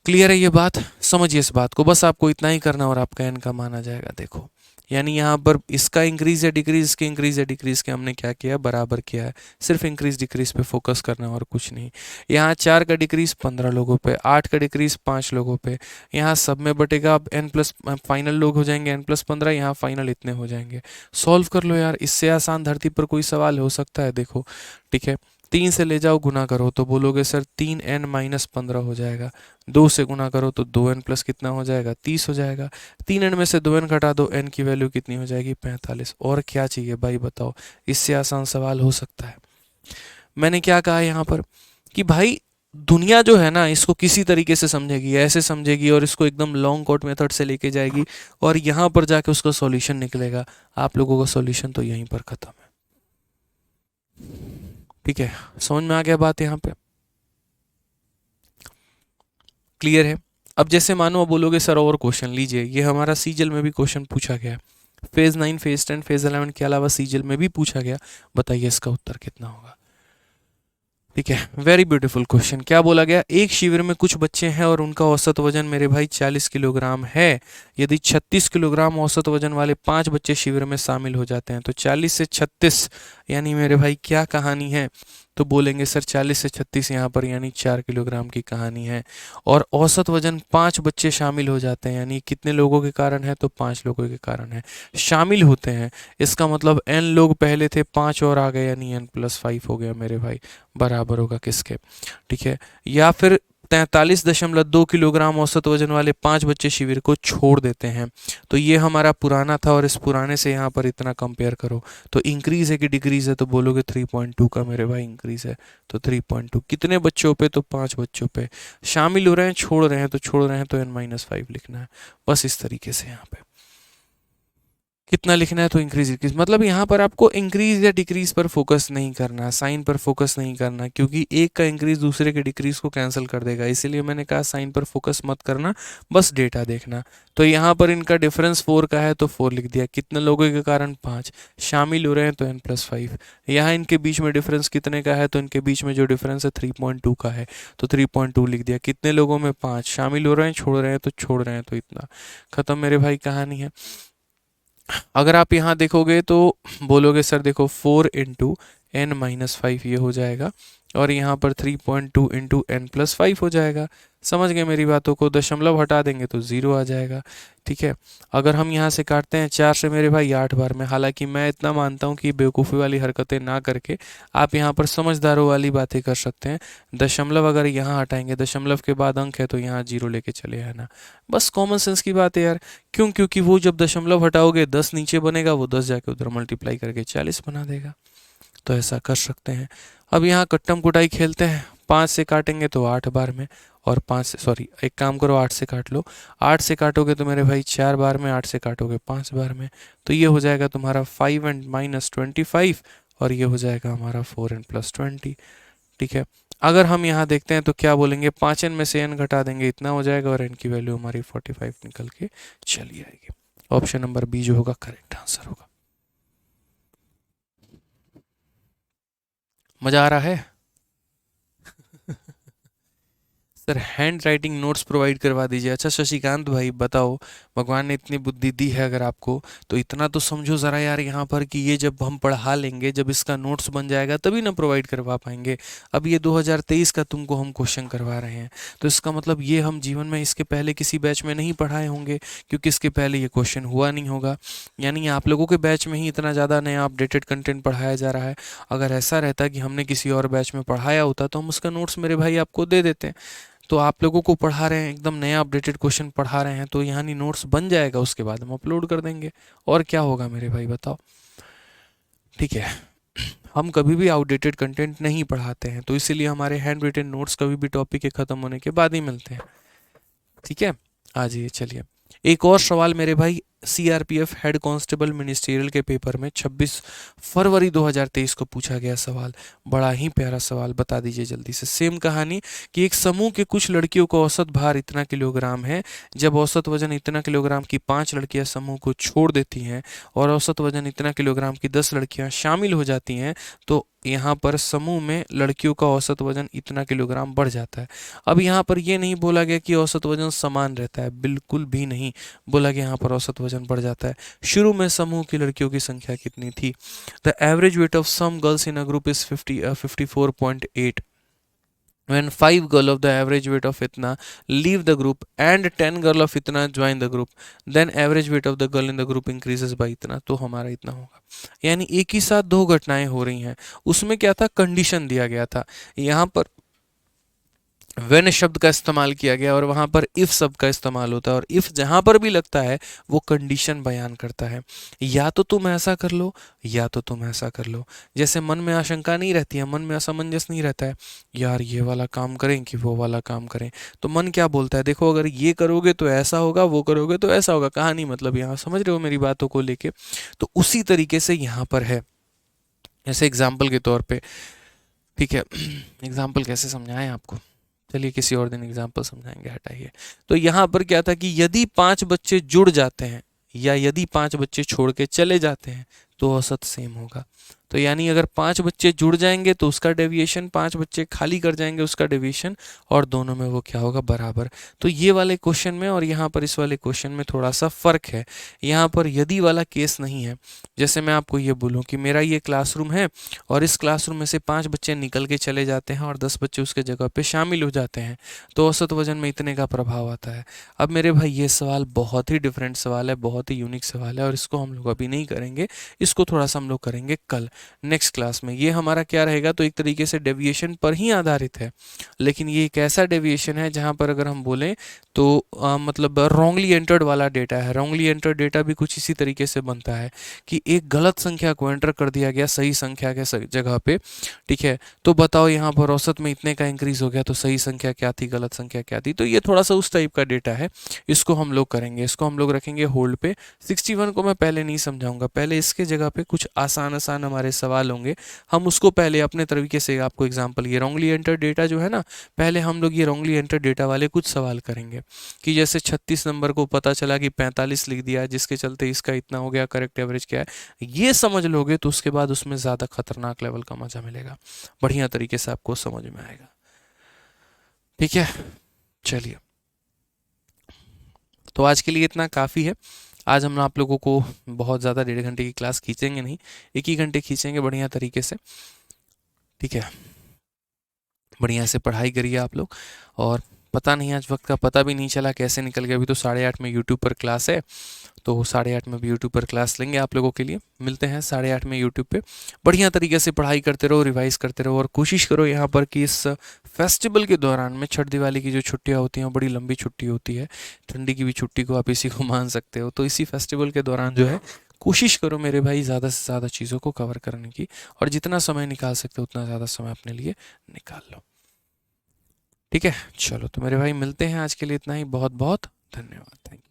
क्लियर है ये बात, समझिए इस बात को, बस आपको इतना ही करना और आपका n का मान आ जाएगा। देखो, यानी यहाँ पर इसका इंक्रीज या डिक्रीज, इसके इंक्रीज या डिक्रीज के हमने क्या किया, बराबर किया है। सिर्फ इंक्रीज डिक्रीज पे फोकस करना और कुछ नहीं। यहाँ 4 का डिक्रीज 15 लोगों पे, 8 का डिक्रीज 5 लोगों पे। यहाँ सब में बटेगा, अब n प्लस फाइनल लोग हो जाएंगे n+15, यहाँ फाइनल इतने हो जाएंगे। सॉल्व कर लो यार, इससे आसान धरती पर कोई सवाल हो सकता है। देखो, ठीक है, 3 से ले जाओ, गुना करो, तो बोलोगे सर 3n-15 हो जाएगा। 2 से गुना करो तो 2n प्लस कितना हो जाएगा, 30 हो जाएगा। 3n में से 2n घटा दो, n की वैल्यू कितनी हो जाएगी, 45। और क्या चाहिए भाई बताओ, इससे आसान सवाल हो सकता है। मैंने क्या कहा यहाँ पर कि भाई दुनिया जो है ना, इसको किसी तरीके से समझेगी, ऐसे समझेगी, और इसको एकदम लॉन्ग कॉट मेथड से लेके जाएगी, और यहाँ पर जाके उसका सॉल्यूशन निकलेगा। आप लोगों का सॉल्यूशन तो यहीं पर खत्म है। ठीक है, समझ में आ गया बात यहाँ पे, क्लियर है। अब जैसे मानो आप बोलोगे सर और क्वेश्चन लीजिए, ये हमारा सीजल में भी क्वेश्चन पूछा गया है, फेज 9, फेज 10, फेज 11 के अलावा सीजल में भी पूछा गया। बताइए इसका उत्तर कितना होगा। ठीक है, वेरी ब्यूटीफुल क्वेश्चन। क्या बोला गया, एक शिविर में कुछ बच्चे हैं और उनका औसत वजन मेरे भाई 40 किलोग्राम है। यदि 36 किलोग्राम औसत वजन वाले 5 बच्चे शिविर में शामिल हो जाते हैं, तो 40 से 36 यानी मेरे भाई क्या कहानी है, तो बोलेंगे सर 40 से 36 यहाँ पर यानी 4 किलोग्राम की कहानी है। और औसत वजन 5 बच्चे शामिल हो जाते हैं, यानी कितने लोगों के कारण है, तो 5 लोगों के कारण है। शामिल होते हैं, इसका मतलब n लोग पहले थे, 5 और आ गए, यानी n+5 हो गया मेरे भाई, बराबर होगा किसके। ठीक है, या फिर 43.2 किलोग्राम औसत वजन वाले 5 बच्चे शिविर को छोड़ देते हैं। तो ये हमारा पुराना था, और इस पुराने से यहाँ पर इतना कंपेयर करो, तो इंक्रीज है कि डिक्रीज है, तो बोलोगे 3.2 का मेरे भाई इंक्रीज है, तो 3.2। कितने बच्चों पे, तो 5 बच्चों पे। शामिल हो रहे हैं, छोड़ रहे हैं, तो छोड़ रहे हैं, तो n-5 लिखना है। बस इस तरीके से यहाँ पे कितना लिखना है, तो इंक्रीज डिक्रीज, मतलब यहाँ पर आपको इंक्रीज या डिक्रीज पर फोकस नहीं करना, साइन पर फोकस नहीं करना, क्योंकि एक का इंक्रीज दूसरे के डिक्रीज को कैंसिल कर देगा। इसीलिए मैंने कहा साइन पर फोकस मत करना, बस डेटा देखना। तो यहाँ पर इनका डिफरेंस 4 का है, तो 4 लिख दिया। कितने लोगों के कारण, 5। शामिल हो रहे हैं, तो n+5। यहाँ इनके बीच में डिफरेंस कितने का है, तो इनके बीच में जो डिफरेंस है 3.2 का है, तो 3.2 लिख दिया। कितने लोगों में, 5। शामिल हो रहे हैं, छोड़ रहे हैं, तो छोड़ रहे हैं, तो इतना। खत्म मेरे भाई कहानी है। अगर आप यहाँ देखोगे तो बोलोगे सर देखो 4 इंटू n-5 ये हो जाएगा, और यहाँ पर 3.2 इंटू n+5 हो जाएगा। समझ गए मेरी बातों को, दशमलव हटा देंगे तो 0 आ जाएगा। ठीक है, अगर हम यहाँ से काटते हैं 4 से मेरे भाई 8 बार में, हालांकि मैं इतना मानता हूँ कि बेवकूफ़ी वाली हरकतें ना करके आप यहाँ पर समझदारों वाली बातें कर सकते हैं। दशमलव अगर यहाँ हटाएंगे, दशमलव के बाद अंक है, तो यहाँ 0 लेके चले आना। बस कॉमन सेंस की बात है यार। क्यों, क्योंकि वो जब दशमलव हटाओगे 10 नीचे बनेगा, वो 10 जाके उधर मल्टीप्लाई करके 40 बना देगा। तो ऐसा कर सकते हैं। अब यहाँ कट्टम कुटाई खेलते हैं, 5 से काटेंगे तो 8 बार में, और 5 से, सॉरी एक काम करो 8 से काट लो। 8 से काटोगे तो मेरे भाई 4 बार में, 8 से काटोगे 5 बार में, तो ये हो जाएगा तुम्हारा 5n-25, और ये हो जाएगा हमारा 4n+20। ठीक है, अगर हम यहाँ देखते हैं तो क्या बोलेंगे, 5n में से n घटा देंगे, इतना हो जाएगा, और n की वैल्यू हमारी 45 निकल के चली आएगी। ऑप्शन नंबर बी जो होगा करेक्ट आंसर होगा। मजा आ रहा है। Sir hand writing notes provide करवा दीजिए। अच्छा शशिकांत भाई बताओ, भगवान ने इतनी बुद्धि दी है अगर आपको, तो इतना तो समझो ज़रा यार यहाँ पर कि ये जब हम पढ़ा लेंगे, जब इसका नोट्स बन जाएगा तभी ना प्रोवाइड करवा पाएंगे। अब ये 2023 का तुमको हम क्वेश्चन करवा रहे हैं, तो इसका मतलब ये हम जीवन में इसके पहले किसी बैच में नहीं पढ़ाए होंगे, क्योंकि इसके पहले ये क्वेश्चन हुआ नहीं होगा। यानी आप लोगों के बैच में ही इतना ज़्यादा नया अपडेटेड कंटेंट पढ़ाया जा रहा है। अगर ऐसा रहता कि हमने किसी और बैच में पढ़ाया होता तो हम उसका नोट्स मेरे भाई आपको दे देते हैं। तो आप लोगों को पढ़ा रहे हैं, एकदम नया अपडेटेड क्वेश्चन पढ़ा रहे हैं, तो यहाँ नहीं नोट्स बन जाएगा, उसके बाद हम अपलोड कर देंगे। और क्या होगा मेरे भाई बताओ। ठीक है, हम कभी भी आउटडेटेड कंटेंट नहीं पढ़ाते हैं, तो इसीलिए हमारे हैंड रिटन नोट्स कभी भी टॉपिक के ख़त्म होने के बाद ही मिलते हैं। ठीक है, आ जाइए चलिए। एक और सवाल मेरे भाई, सीआरपीएफ हेड कांस्टेबल मिनिस्ट्रियल के पेपर में 26 फरवरी 2023 को पूछा गया सवाल, बड़ा ही प्यारा सवाल, बता दीजिए जल्दी से। सेम कहानी कि एक समूह के कुछ लड़कियों का औसत भार इतना किलोग्राम है, जब औसत वजन इतना किलोग्राम की 5 लड़कियां समूह को छोड़ देती हैं और औसत वजन इतना किलोग्राम की 10 लड़कियां शामिल हो जाती हैं, तो यहाँ पर समूह में लड़कियों का औसत वजन इतना किलोग्राम बढ़ जाता है। अब यहाँ पर ये नहीं बोला गया कि औसत वजन समान रहता है, बिल्कुल भी नहीं बोला गया यहाँ पर औसत वजन बढ़ जाता है। शुरू में समूह की लड़कियों की संख्या कितनी थी? The average weight of some girls in a group is 54.8 when 5 girl of the average weight of itna leave the group and 10 girl of itna join the group, then average weight of the girl in the group increases by इतना, तो हमारा इतना होगा। यानी एक ही साथ दो घटनाएं हो रही हैं, उसमें क्या था, कंडीशन दिया गया था। यहाँ पर व्हेन शब्द का इस्तेमाल किया गया और वहाँ पर इफ़ शब्द का इस्तेमाल होता है, और इफ़ जहाँ पर भी लगता है वो कंडीशन बयान करता है। या तो तुम ऐसा कर लो या तो तुम ऐसा कर लो। जैसे मन में आशंका नहीं रहती है, मन में असमंजस नहीं रहता है, यार ये वाला काम करें कि वो वाला काम करें, तो मन क्या बोलता है, देखो अगर ये करोगे तो ऐसा होगा, वो करोगे तो ऐसा होगा। कहानी मतलब यहाँ समझ रहे हो मेरी बातों को लेके? तो उसी तरीके से यहाँ पर है। जैसे एग्जाम्पल के तौर पे, ठीक है, एग्जाम्पल कैसे समझाएं आपको, चलिए किसी और दिन एग्जाम्पल समझाएंगे, हटाइए। तो यहाँ पर क्या था कि यदि 5 बच्चे जुड़ जाते हैं या यदि 5 बच्चे छोड़ के चले जाते हैं तो औसत सेम होगा। तो यानी अगर 5 बच्चे जुड़ जाएंगे तो उसका डेविएशन, 5 बच्चे खाली कर जाएंगे उसका डेविएशन, और दोनों में वो क्या होगा, बराबर। तो ये वाले क्वेश्चन में और यहाँ पर इस वाले क्वेश्चन में थोड़ा सा फर्क है। यहाँ पर यदि वाला केस नहीं है। जैसे मैं आपको ये बोलूँ कि मेरा ये क्लासरूम है और इस क्लासरूम में से 5 बच्चे निकल के चले जाते हैं और 10 बच्चे उसके जगह पे शामिल हो जाते हैं, तो औसत वजन में इतने का प्रभाव आता है। अब मेरे भाई ये सवाल बहुत ही डिफरेंट सवाल है, बहुत ही यूनिक सवाल है, और इसको हम लोग अभी नहीं करेंगे, इसको थोड़ा सा हम लोग करेंगे कल नेक्स्ट क्लास में। ये हमारा क्या रहेगा, तो एक तरीके से डेविएशन पर ही आधारित है, लेकिन ये एक ऐसा डेविएशन है जहाँ पर अगर हम बोलें तो मतलब रॉन्गली एंटर्ड वाला डेटा है। रॉन्गली एंटर्ड डेटा भी कुछ इसी तरीके से बनता है कि एक गलत संख्या को एंटर कर दिया गया सही संख्या के जगह पे, ठीक है, तो बताओ यहाँ पर औसत में इतने का इंक्रीज हो गया, तो सही संख्या क्या थी, गलत संख्या क्या थी। तो ये थोड़ा सा उस टाइप का डेटा है, इसको हम लोग करेंगे, इसको हम लोग रखेंगे होल्ड पे। 61 को मैं पहले नहीं समझाऊंगा, पहले इसके जगह पे कुछ आसान आसान हमारे सवाल होंगे, हम उसको पहले अपने तरीके से आपको एग्जांपल, ये रॉन्गली एंटर डेटा जो है ना, पहले हम लोग ये रॉन्गली एंटर डेटा वाले कुछ सवाल करेंगे कि जैसे 36 नंबर को पता चला कि 45 लिख दिया, जिसके चलते इसका इतना हो गया, करेक्ट एवरेज क्या है, ये समझ लोगे तो उसके बाद उसमें ज़्यादा खतरनाक लेवल का मजा मिलेगा, बढ़िया तरीके से आपको समझ में आएगा। ठीक है, चलिए, तो आज के लिए इतना काफ़ी है। आज हम आप लोगों को बहुत ज़्यादा 1.5 घंटे की क्लास खींचेंगे नहीं, 1 ही घंटे खींचेंगे बढ़िया तरीके से। ठीक है, बढ़िया से पढ़ाई करिए आप लोग। और पता नहीं आज वक्त का पता भी नहीं चला कैसे निकल गया। अभी तो 8:30 में यूट्यूब पर क्लास है, तो 8:30 में भी यूट्यूब पर क्लास लेंगे आप लोगों के लिए। मिलते हैं 8:30 में यूट्यूब पे। बढ़िया तरीके से पढ़ाई करते रहो, रिवाइज करते रहो, और कोशिश करो यहाँ पर कि इस फेस्टिवल के दौरान में, छठ दिवाली की जो छुट्टियाँ होती हैं बड़ी लंबी छुट्टी होती है, ठंडी की भी छुट्टी को आप इसी को मान सकते हो, तो इसी फेस्टिवल के दौरान जो है कोशिश करो मेरे भाई ज़्यादा से ज़्यादा चीज़ों को कवर करने की, और जितना समय निकाल सकते हो उतना ज़्यादा समय अपने लिए निकाल लो। ठीक है, चलो तो मेरे भाई मिलते हैं, आज के लिए इतना ही, बहुत बहुत धन्यवाद, थैंक यू।